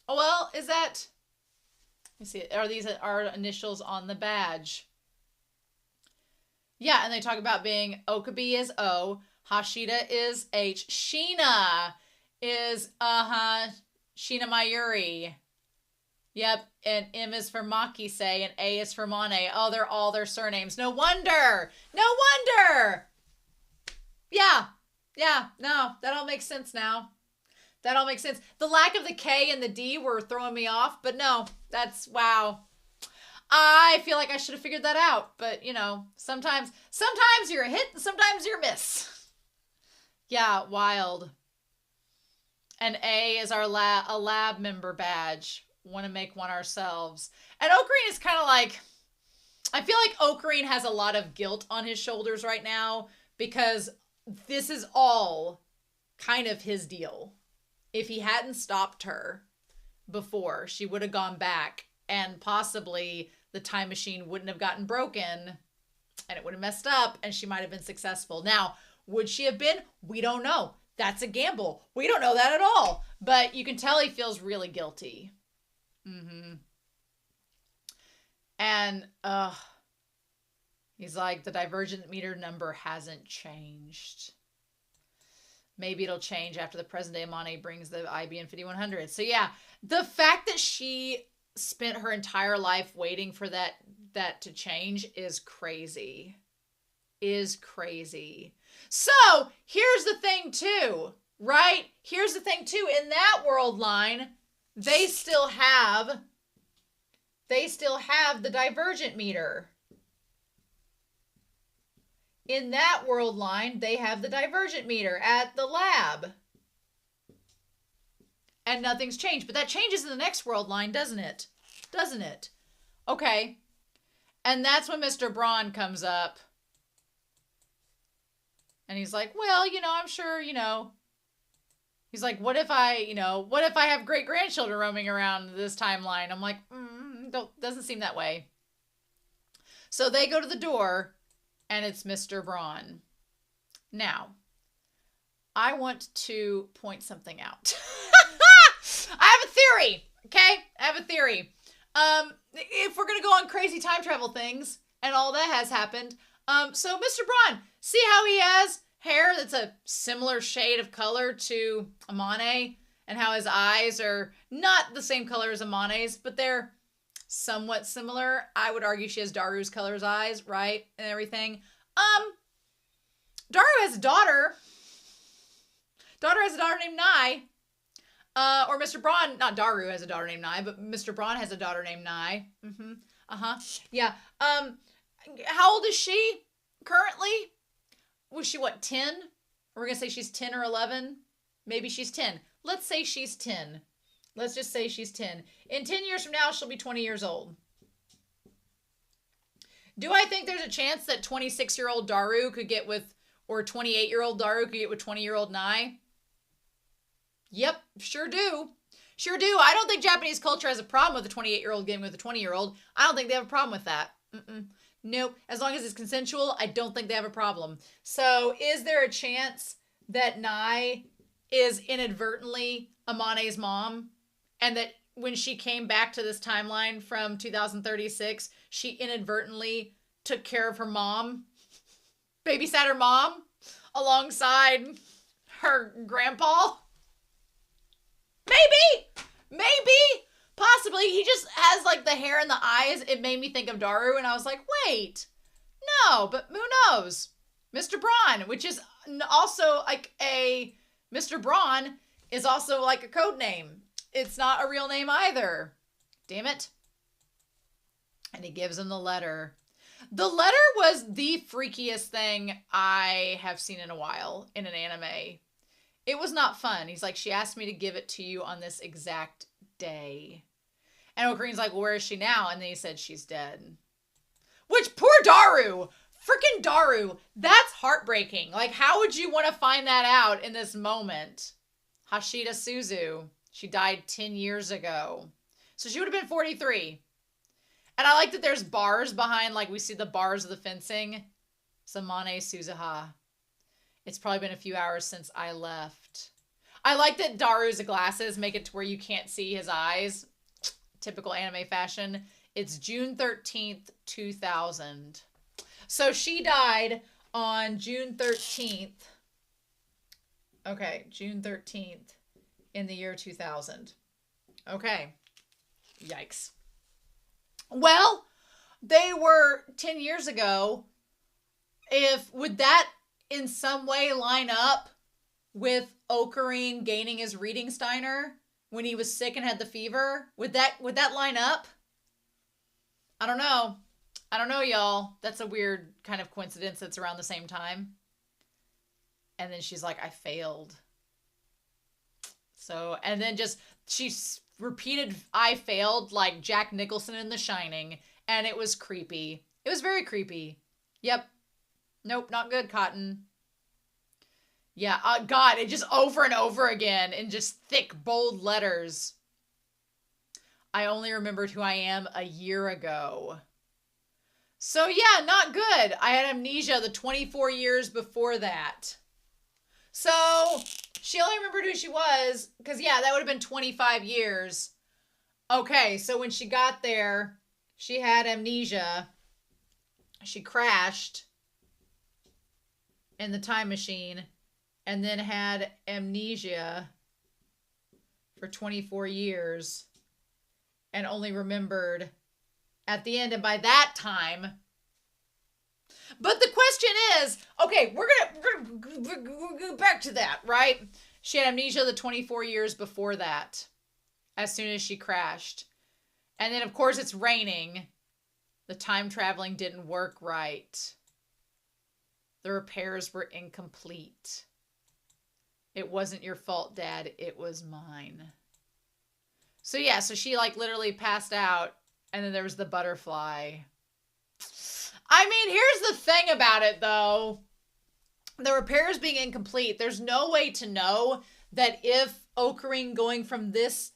Oh, well, is that, let me see, are these our initials on the badge? Yeah, and they talk about being, Okabe is O, Hashida is H, Sheena is, Sheena Mayuri. Yep, and M is for Makise, and A is for Mane. Oh, they're all their surnames. No wonder! No wonder! Yeah, no, that all makes sense now. That all makes sense. The lack of the K and the D were throwing me off, but no, that's, wow. I feel like I should have figured that out, but, you know, sometimes you're a hit and sometimes you're a miss. Yeah, wild. And A is our a lab member badge. Want to make one ourselves. And Okarin is kind of like, I feel like Okarin has a lot of guilt on his shoulders right now because this is all kind of his deal. If he hadn't stopped her before, she would have gone back and possibly the time machine wouldn't have gotten broken and it would have messed up and she might have been successful. Now, would she have been? We don't know. That's a gamble. We don't know that at all. But you can tell he feels really guilty. And he's like, the divergent meter number hasn't changed. Maybe it'll change after the present day Amane brings the IBN 5100. So yeah, the fact that she spent her entire life waiting for that to change is crazy. So here's the thing too, right? Here's the thing too. In that world line, they still have the divergent meter. In that world line, they have the divergent meter at the lab. And nothing's changed. But that changes in the next world line, doesn't it? Doesn't it? Okay. And that's when Mr. Braun comes up. And he's like, well, you know, I'm sure, you know. He's like, what if I have great-grandchildren roaming around this timeline? I'm like, doesn't seem that way. So they go to the door, and it's Mr. Braun. Now, I want to point something out. I have a theory, okay? I have a theory. If we're going to go on crazy time travel things, and all that has happened, so Mr. Braun, see how he has hair that's a similar shade of color to Amane, and how his eyes are not the same color as Amane's, but they're somewhat similar. I would argue she has Daru's color's eyes, right? And everything. Daru has a daughter. Daughter has a daughter named Nai. Or Mr. Braun, not Daru has a daughter named Nai, but Mr. Braun has a daughter named Nai. Yeah. How old is she currently? Was she, 10? We're going to say she's 10 or 11. Maybe she's 10. Let's say she's 10. Let's just say she's 10. In 10 years from now, she'll be 20 years old. Do I think there's a chance that 26-year-old Daru could get with, or 28-year-old Daru could get with 20-year-old Nai? Yep, sure do. Sure do. I don't think Japanese culture has a problem with a 28-year-old getting with a 20-year-old. I don't think they have a problem with that. Nope. As long as it's consensual, I don't think they have a problem. So is there a chance that Nai is inadvertently Amane's mom, and that when she came back to this timeline from 2036, she inadvertently took care of her mom, babysat her mom alongside her grandpa? Maybe, possibly. He just has like the hair and the eyes. It made me think of Daru, and I was like, wait, no, but who knows? Mr. Braun, which is also like Mr. Braun is also like a code name. It's not a real name either. Damn it. And he gives him the letter. The letter was the freakiest thing I have seen in a while in an anime. It was not fun. He's like, she asked me to give it to you on this exact day. And Okarin's like, well, where is she now? And then he said, she's dead. Which, poor Daru. Freaking Daru. That's heartbreaking. Like, how would you want to find that out in this moment? Hashida Suzu. She died 10 years ago. So she would have been 43. And I like that there's bars behind, like we see the bars of the fencing. It's Amane Suzuha. It's probably been a few hours since I left. I like that Daru's glasses make it to where you can't see his eyes. Typical anime fashion. It's June 13th, 2000. So she died on June 13th. Okay, June 13th in the year 2000. Okay. Yikes. Well, they were 10 years ago. Would that in some way line up with Okarin gaining his reading Steiner when he was sick and had the fever? Would that line up? I don't know. I don't know, y'all. That's a weird kind of coincidence that's around the same time. And then she's like, I failed. So, and then just, she repeated, I failed, like Jack Nicholson in The Shining. And it was creepy. It was very creepy. Yep. Nope, not good, Cotton. Yeah, God, it just over and over again in just thick, bold letters. I only remembered who I am a year ago. So yeah, not good. I had amnesia the 24 years before that. So she only remembered who she was, because yeah, that would have been 25 years. Okay, so when she got there, she had amnesia. She crashed in the time machine and then had amnesia for 24 years and only remembered at the end. And by that time, but the question is, okay, we're gonna go back to that, right? She had amnesia the 24 years before that, as soon as she crashed. And then, of course, it's raining. The time traveling didn't work right. The repairs were incomplete. It wasn't your fault, Dad. It was mine. So yeah, so she like literally passed out, and then there was the butterfly. I mean, here's the thing about it, though. The repairs being incomplete, there's no way to know that if Okarin going from this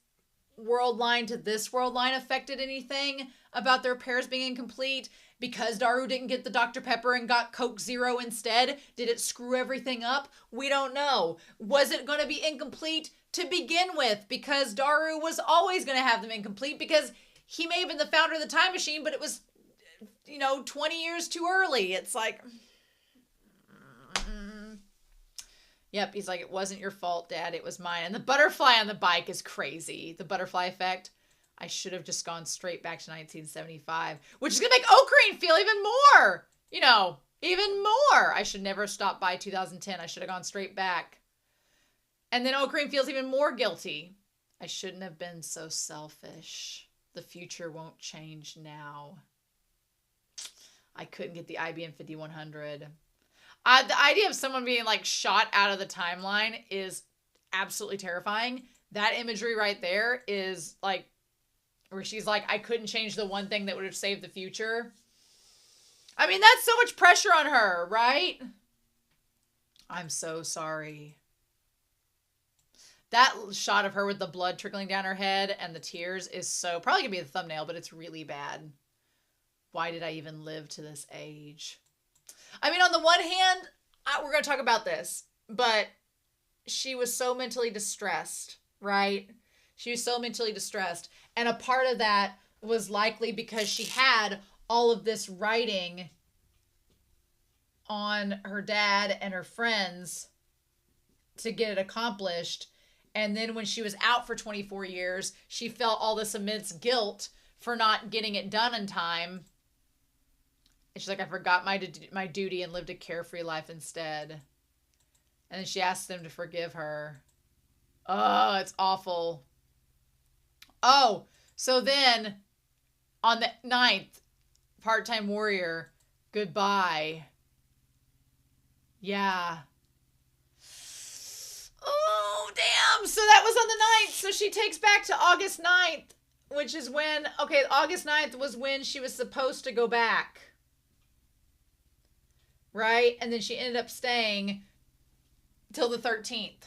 world line to this world line affected anything about the repairs being incomplete. Because Daru didn't get the Dr. Pepper and got Coke Zero instead, did it screw everything up? We don't know. Was it going to be incomplete to begin with? Because Daru was always going to have them incomplete because he may have been the founder of the time machine, but it was, 20 years too early. It's like, yep, he's like, it wasn't your fault, Dad. It was mine. And the butterfly on the bike is crazy. The butterfly effect. I should have just gone straight back to 1975, which is going to make Okarin feel even more, even more. I should never have stopped by 2010. I should have gone straight back. And then Okarin feels even more guilty. I shouldn't have been so selfish. The future won't change now. I couldn't get the IBM 5100. The idea of someone being like shot out of the timeline is absolutely terrifying. That imagery right there is like, where she's like, I couldn't change the one thing that would have saved the future. I mean, that's so much pressure on her, right? I'm so sorry. That shot of her with the blood trickling down her head and the tears is so, probably gonna be the thumbnail, but it's really bad. Why did I even live to this age? I mean, on the one hand, we're going to talk about this, but she was so mentally distressed, right? She was so mentally distressed. And a part of that was likely because she had all of this writing on her dad and her friends to get it accomplished. And then when she was out for 24 years, she felt all this immense guilt for not getting it done in time. And she's like, I forgot my duty and lived a carefree life instead. And then she asked them to forgive her. Oh, it's awful. Oh, so then on the 9th, Part-Time Warrior, goodbye. Yeah. Oh, damn. So that was on the 9th. So she takes back to August 9th, which is when, okay, August 9th was when she was supposed to go back. Right? And then she ended up staying till the 13th.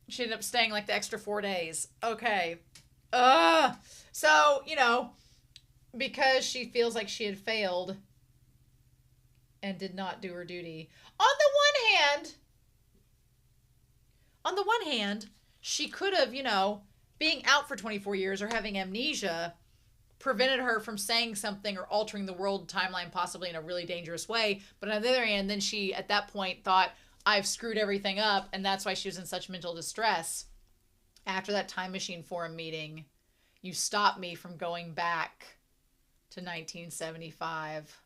She ended up staying like the extra 4 days. Okay. So, because she feels like she had failed and did not do her duty. On the one hand, she could have, being out for 24 years or having amnesia prevented her from saying something or altering the world timeline possibly in a really dangerous way. But on the other hand, then she, at that point, thought, I've screwed everything up, and that's why she was in such mental distress. After that Time Machine Forum meeting, you stopped me from going back to 1975.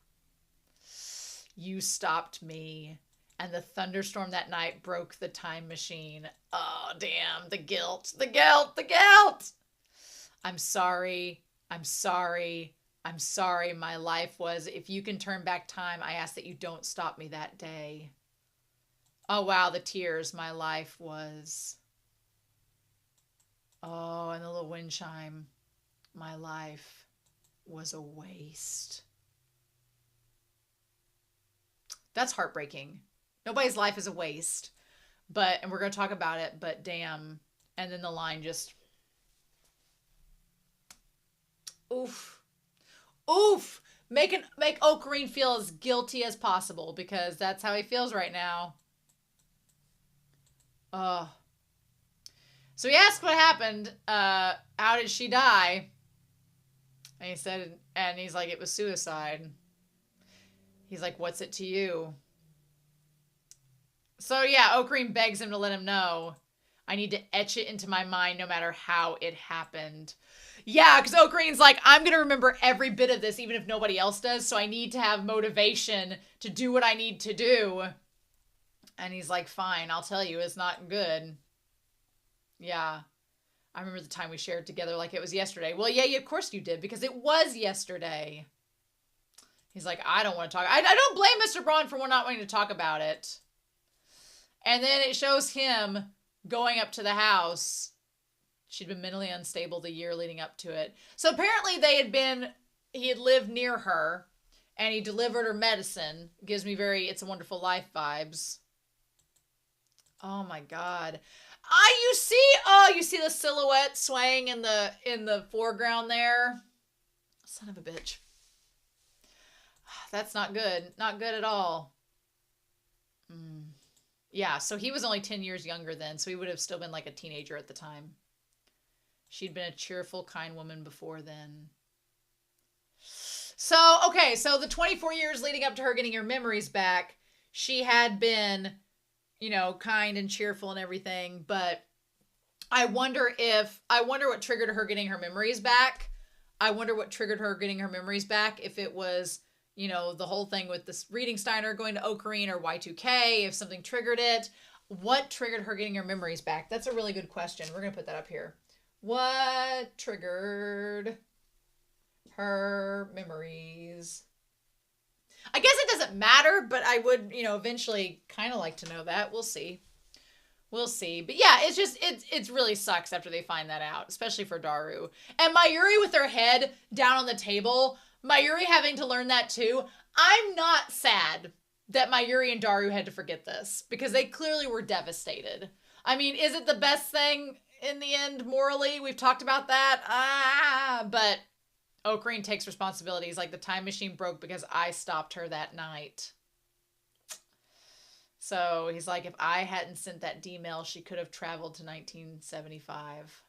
You stopped me, and the thunderstorm that night broke the time machine. Oh, damn, the guilt, the guilt, the guilt! I'm sorry, I'm sorry, I'm sorry. My life was, if you can turn back time, I ask that you don't stop me that day. Oh, wow, the tears. My life was. Oh, and the little wind chime. My life was a waste. That's heartbreaking. Nobody's life is a waste. And we're going to talk about it, but damn. And then the line just. Oof. Oof. Make Okarin feel as guilty as possible, because that's how he feels right now. So he asked what happened. How did she die? And he said, and he's like, it was suicide. He's like, what's it to you? So yeah, Okarin begs him to let him know. I need to etch it into my mind no matter how it happened. Yeah, because Okarin's like, I'm going to remember every bit of this, even if nobody else does. So I need to have motivation to do what I need to do. And he's like, fine, I'll tell you, it's not good. Yeah. I remember the time we shared together like it was yesterday. Well, yeah, of course you did, because it was yesterday. He's like, I don't want to talk. I don't blame Mr. Braun for not wanting to talk about it. And then it shows him going up to the house. She'd been mentally unstable the year leading up to it. So apparently he had lived near her, and he delivered her medicine. Gives me very It's a Wonderful Life vibes. Oh my God. You see the silhouette swaying in the foreground there? Son of a bitch. That's not good. Not good at all. Yeah, so he was only 10 years younger then, so he would have still been like a teenager at the time. She'd been a cheerful, kind woman before then. So, okay, so the 24 years leading up to her getting her memories back, she had been, kind and cheerful and everything, but I wonder what triggered her getting her memories back. If it was, the whole thing with this reading Steiner going to Okarin or Y2K, if something triggered it. What triggered her getting her memories back? That's a really good question. We're going to put that up here. What triggered her memories? I guess it doesn't matter, but I would, eventually kind of like to know that. We'll see. But yeah, it really sucks after they find that out, especially for Daru. And Mayuri with her head down on the table, Mayuri having to learn that too. I'm not sad that Mayuri and Daru had to forget this, because they clearly were devastated. I mean, is it the best thing in the end morally? We've talked about that. But Okarin takes responsibility. He's like, the time machine broke because I stopped her that night. So he's like, if I hadn't sent that D-mail, she could have traveled to 1975.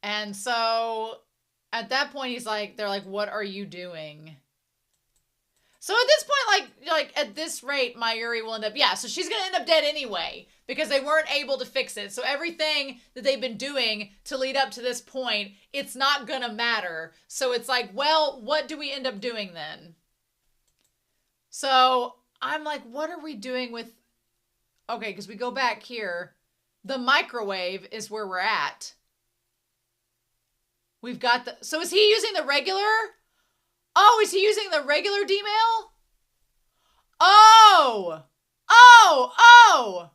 And so at that point, he's like, they're like, what are you doing? So at this point, like at this rate, Mayuri will end up, so she's going to end up dead anyway because they weren't able to fix it. So everything that they've been doing to lead up to this point, it's not going to matter. So it's like, well, what do we end up doing then? So I'm like, what are we doing with, okay, because we go back here. The microwave is where we're at. We've got the, so is he using the regular? Oh, is he using the regular D-mail? Oh! Oh! Oh!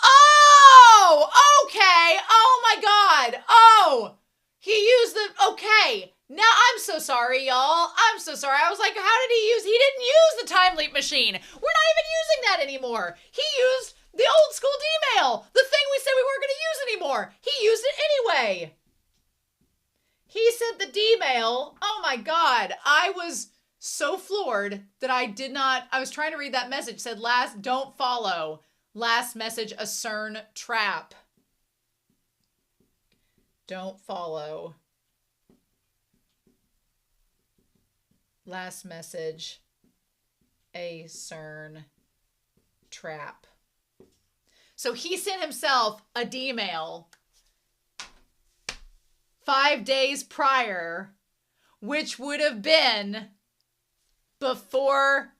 Oh! Okay! Oh my god! Oh! He used the, okay. Now I'm so sorry, y'all. I'm so sorry. I was like, how did he didn't use the time leap machine. We're not even using that anymore. He used the old school D-mail. The thing we said we weren't going to use anymore. He used it anyway. He sent the D-mail. Oh my god. I was so floored that I was trying to read that message. It said, don't follow. Last message, a CERN trap. Don't follow. Last message, a CERN trap. So he sent himself a D-mail 5 days prior, which would have been before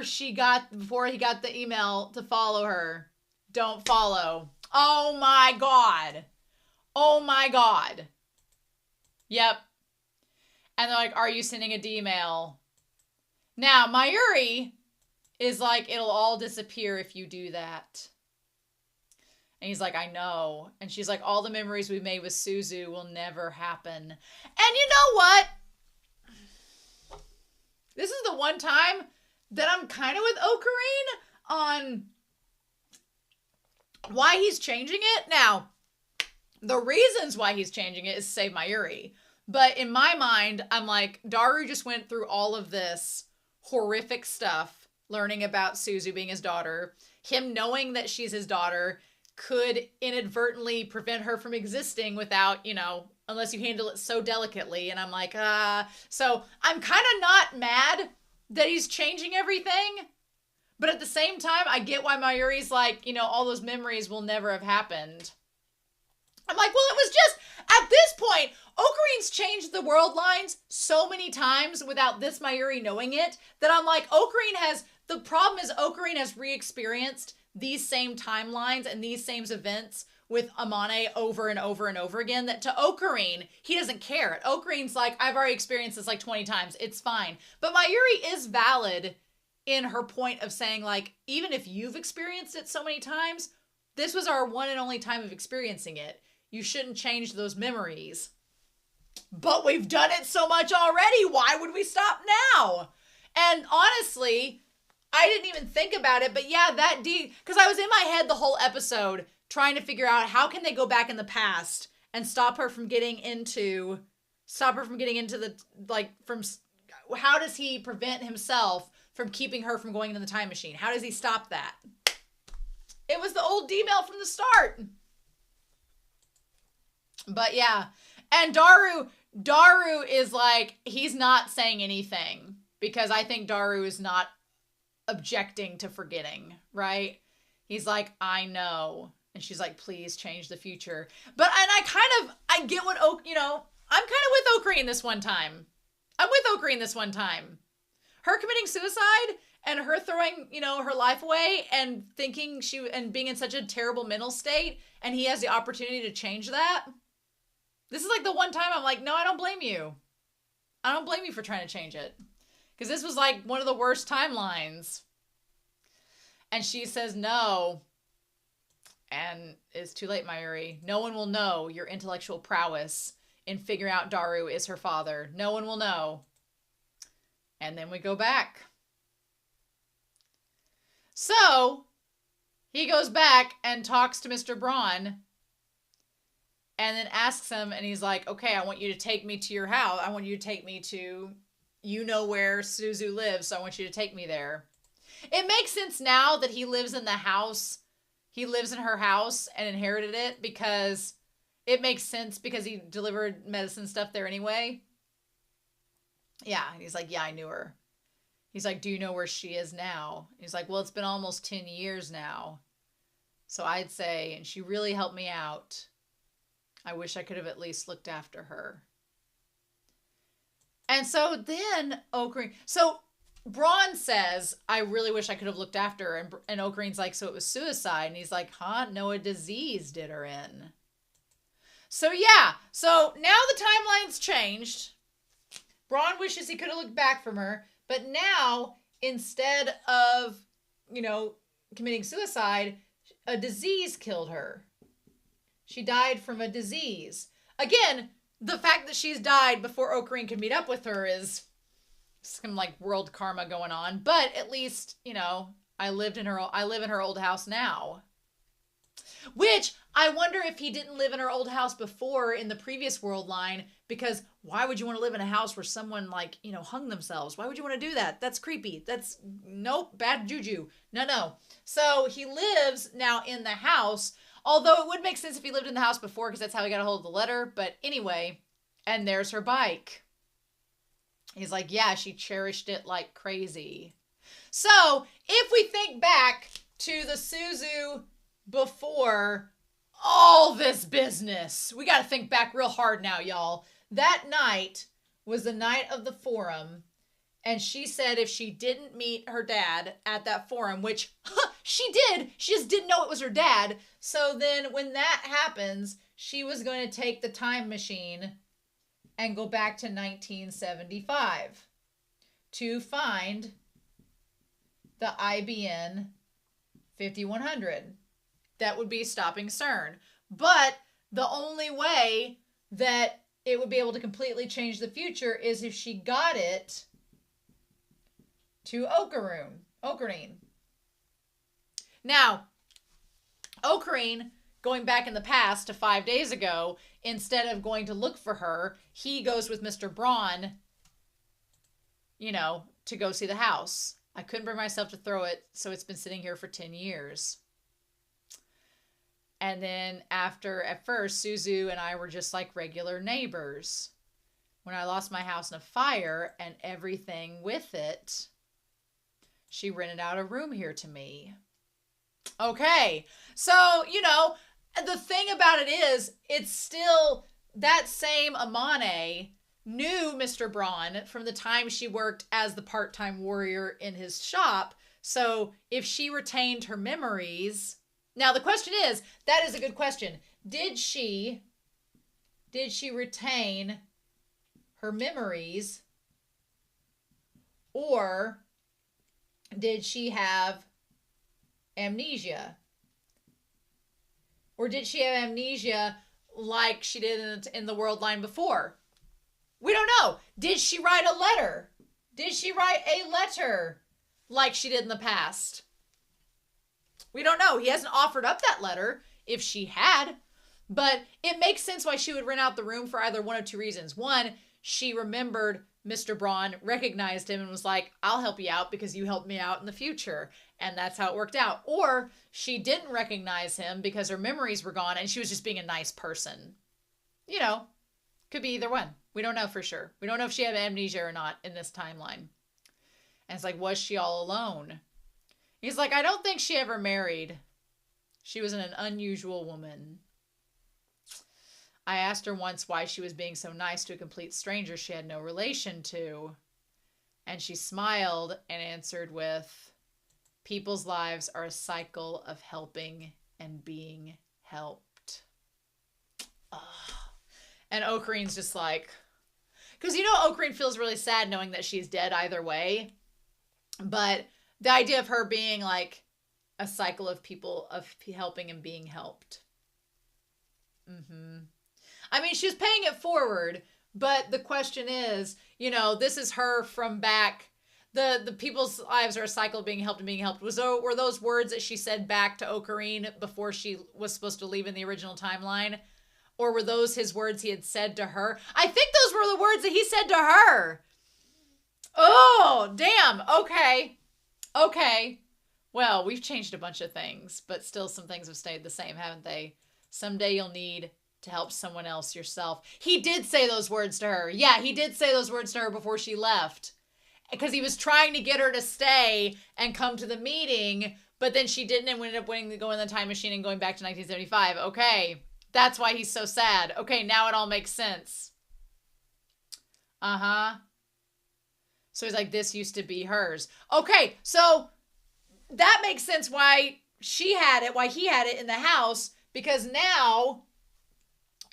he got the email to follow her. Don't follow. Oh my god. Oh my god. Yep. And they're like, are you sending a D-mail? Now, Mayuri is like, it'll all disappear if you do that. And he's like, I know. And she's like, all the memories we made with Suzu will never happen. And you know what? This is the one time that I'm kind of with Okarin on why he's changing it. Now, the reasons why he's changing it is to save Mayuri. But in my mind, I'm like, Daru just went through all of this horrific stuff, learning about Suzu being his daughter. Him knowing that she's his daughter could inadvertently prevent her from existing without, unless you handle it so delicately. And I'm like, so I'm kind of not mad that he's changing everything. But at the same time, I get why Mayuri's like, all those memories will never have happened. I'm like, well, it was just, at this point, Okarin's changed the world lines so many times without this Mayuri knowing it, that I'm like, the problem is Okarin has re-experienced these same timelines and these same events with Amane over and over and over again, that to Okarin, he doesn't care. Okarin's like, I've already experienced this like 20 times. It's fine. But Mayuri is valid in her point of saying, like, even if you've experienced it so many times, this was our one and only time of experiencing it. You shouldn't change those memories. But we've done it so much already. Why would we stop now? And honestly, I didn't even think about it. But yeah, because I was in my head the whole episode trying to figure out how can they go back in the past and stop her from getting into the, like, how does he prevent himself from keeping her from going into the time machine? How does he stop that? It was the old D-mail from the start. But yeah, and Daru is like, he's not saying anything because I think Daru is not objecting to forgetting, right? He's like, I know. And she's like, please change the future. But, and I get what, I'm kind of with Okarin this one time. I'm with Okarin this one time. Her committing suicide and her throwing, her life away and thinking and being in such a terrible mental state, and he has the opportunity to change that. This is like the one time I'm like, no, I don't blame you. I don't blame you for trying to change it. Because this was like one of the worst timelines. And she says no. And it's too late, Mayuri. No one will know your intellectual prowess in figuring out Daru is her father. No one will know. And then we go back. So, he goes back and talks to Mr. Braun. and then asks him, and he's like, okay, I want you to take me to your house. I want you to take me to, you know where Suzu lives, so I want you to take me there. It makes sense now that he lives in the house. He lives in her house and inherited it, because it makes sense because he delivered medicine stuff there anyway. Yeah, and he's like, yeah, I knew her. He's like, do you know where she is now? He's like, well, it's been almost 10 years now. So I'd say, and she really helped me out. I wish I could have at least looked after her. And so then Okarin, so Braun says, I really wish I could have looked after her. And Okarin's like, so it was suicide. And he's like, huh? No, a disease did her in. So yeah, so now the timeline's changed. Braun wishes he could have looked back from her. But now, instead of, committing suicide, a disease killed her. She died from a disease. Again, the fact that she's died before Okarin can meet up with her is some like world karma going on. But at least, I live in her old house now. Which, I wonder if he didn't live in her old house before in the previous world line, because why would you want to live in a house where someone hung themselves? Why would you want to do that? That's creepy. That's, nope, bad juju. No. So he lives now in the house, although it would make sense if he lived in the house before, because that's how he got a hold of the letter. But anyway, and there's her bike. He's like, yeah, she cherished it like crazy. So if we think back to the Suzu before all this business, we got to think back real hard now, y'all. That night was the night of the forum, and she said if she didn't meet her dad at that forum, which she did, she just didn't know it was her dad. So then when that happens, she was going to take the time machine and go back to 1975 to find the IBN 5100. That would be stopping CERN. But the only way that it would be able to completely change the future is if she got it to Okarin. Now, Okarin, going back in the past to 5 days ago, instead of going to look for her, he goes with Mr. Braun, to go see the house. I couldn't bring myself to throw it, so it's been sitting here for 10 years. And then at first, Suzu and I were just like regular neighbors. When I lost my house in a fire and everything with it, she rented out a room here to me. Okay, so, the thing about it is, it's still that same Amane knew Mr. Braun from the time she worked as the part-time warrior in his shop. So if she retained her memories... Now, the question is, that is a good question. Did she retain her memories, or did she have amnesia? Or did she have amnesia like she did in the world line before? We don't know. Did she write a letter? Did she write a letter like she did in the past? We don't know. He hasn't offered up that letter if she had, but it makes sense why she would rent out the room for either one of two reasons. One, she remembered Mr. Braun, recognized him, and was like, I'll help you out because you helped me out in the future. And that's how it worked out. Or she didn't recognize him because her memories were gone and she was just being a nice person. Could be either one. We don't know for sure. We don't know if she had amnesia or not in this timeline. And it's like, was she all alone? He's like, I don't think she ever married. She was an unusual woman. I asked her once why she was being so nice to a complete stranger she had no relation to. And she smiled and answered with, people's lives are a cycle of helping and being helped. Ugh. And Okarin's just like, because Okarin feels really sad knowing that she's dead either way. But the idea of her being like a cycle of people of helping and being helped. I mean, she's paying it forward, but the question is, this is her from back. The people's lives are a cycle of being helped and being helped. Were those words that she said back to Okarin before she was supposed to leave in the original timeline? Or were those his words he had said to her? I think those were the words that he said to her. Oh, damn. Okay. Okay. Well, we've changed a bunch of things, but still some things have stayed the same, haven't they? Someday you'll need to help someone else yourself. He did say those words to her. Yeah, he did say those words to her before she left. Because he was trying to get her to stay and come to the meeting, but then she didn't and ended up winning to go in the time machine and going back to 1975. Okay. That's why he's so sad. Okay, now it all makes sense. Uh-huh. So he's like, this used to be hers. Okay, so that makes sense why she had it, why he had it in the house, because now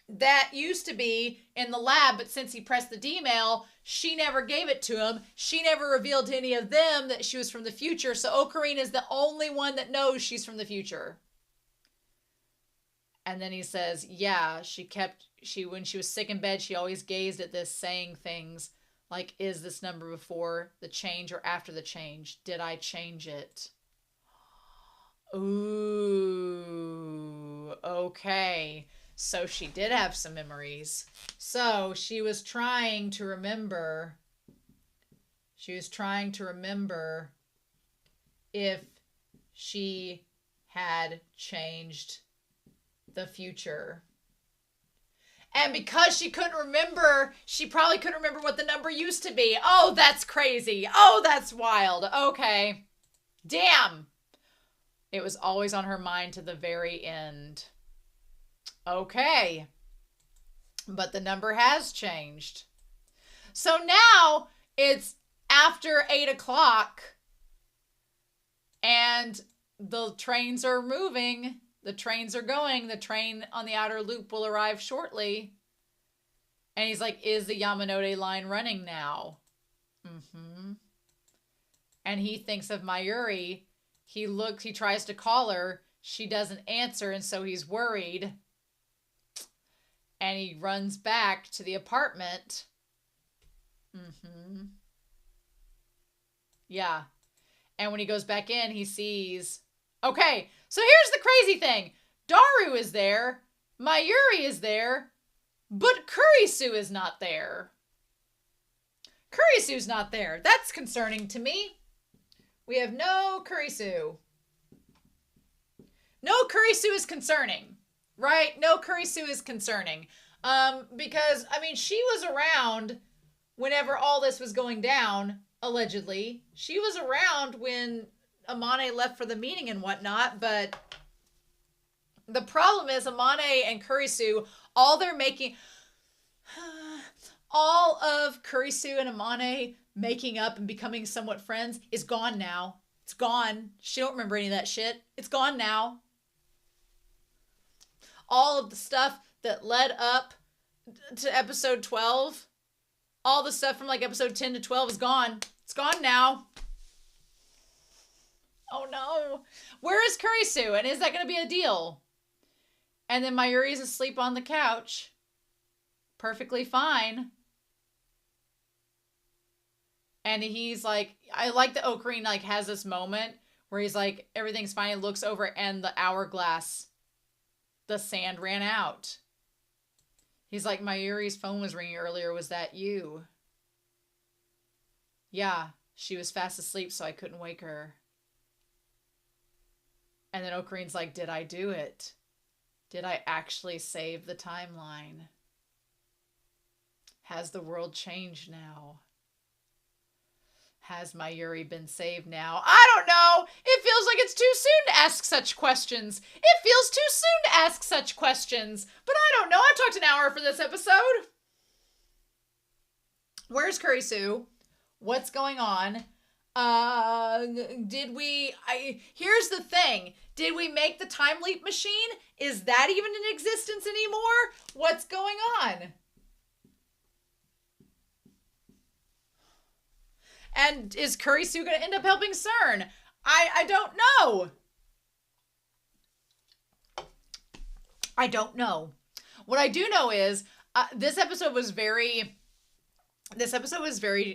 that used to be in the lab, but since he pressed the D-mail, she never gave it to him. She never revealed to any of them that she was from the future, so Okarin is the only one that knows she's from the future. And then he says, yeah, when she was sick in bed, she always gazed at this, saying things like, is this number before the change or after the change? Did I change it? Ooh, okay. So she did have some memories. So she was trying to remember. She was trying to remember if she had changed the future. And because she couldn't remember, she probably couldn't remember what the number used to be. Oh, that's crazy. Oh, that's wild. Okay. Damn. It was always on her mind to the very end. Okay. But the number has changed. So now it's after 8 o'clock and the trains are moving. The trains are going. The train on the outer loop will arrive shortly. And he's like, is the Yamanote line running now? Mm-hmm. And he thinks of Mayuri. He tries to call her. She doesn't answer, and so he's worried. And he runs back to the apartment. Mm-hmm. Yeah. And when he goes back in, he sees... Okay, so here's the crazy thing. Daru is there. Mayuri is there. But Kurisu is not there. Kurisu's not there. That's concerning to me. We have no Kurisu. No Kurisu is concerning. Right? No Kurisu is concerning. Because, I mean, she was around whenever all this was going down, allegedly. She was around when Amane left for the meeting and whatnot, but the problem is Amane and Kurisu, all of Kurisu and Amane making up and becoming somewhat friends is gone now. It's gone. She don't remember any of that shit. It's gone now. All of the stuff that led up to episode 12, all the stuff from like episode 10 to 12 is gone. It's gone now. Oh no. Where is Kurisu? And is that going to be a deal? And then Mayuri's asleep on the couch. Perfectly fine. And he's like, I like that Okarin like has this moment where he's like, everything's fine. He looks over and the hourglass, the sand ran out. He's like, Mayuri's phone was ringing earlier. Was that you? Yeah, she was fast asleep, so I couldn't wake her. And then Okarin's like, did I do it? Did I actually save the timeline? Has the world changed now? Has Mayuri been saved now? I don't know. It feels like it's too soon to ask such questions. It feels too soon to ask such questions. But I don't know. I talked an hour for this episode. Where's Kurisu? What's going on? Here's the thing. Did we make the time leap machine? Is that even in existence anymore? What's going on? And is Kurisu going to end up helping CERN? I don't know. I don't know. What I do know is this episode was very,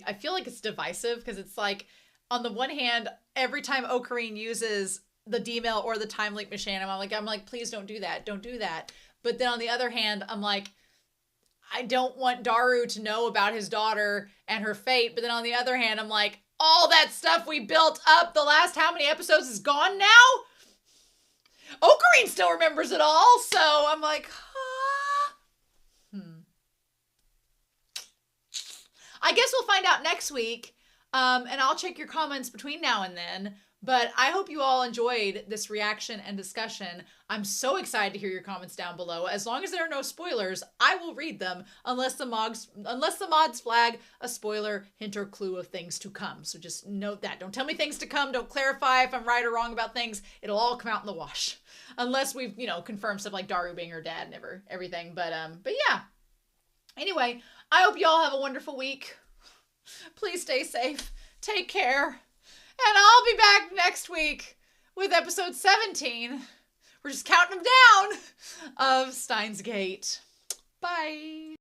I feel like it's divisive because it's like, on the one hand, every time Okarin uses the D-mail or the time leap machine, I'm like, please don't do that. Don't do that. But then on the other hand, I'm like, I don't want Daru to know about his daughter and her fate. But then on the other hand, I'm like, all that stuff we built up the last how many episodes is gone now? Okarin still remembers it all. So I'm like, I guess we'll find out next week. And I'll check your comments between now and then. But I hope you all enjoyed this reaction and discussion. I'm so excited to hear your comments down below. As long as there are no spoilers, I will read them unless the mods flag a spoiler, hint, or clue of things to come. So just note that. Don't tell me things to come. Don't clarify if I'm right or wrong about things. It'll all come out in the wash. Unless we've, confirmed stuff like Daru being her dad and everything. But yeah. Anyway, I hope you all have a wonderful week. Please stay safe. Take care. And I'll be back next week with episode 17. We're just counting them down of Steins Gate. Bye.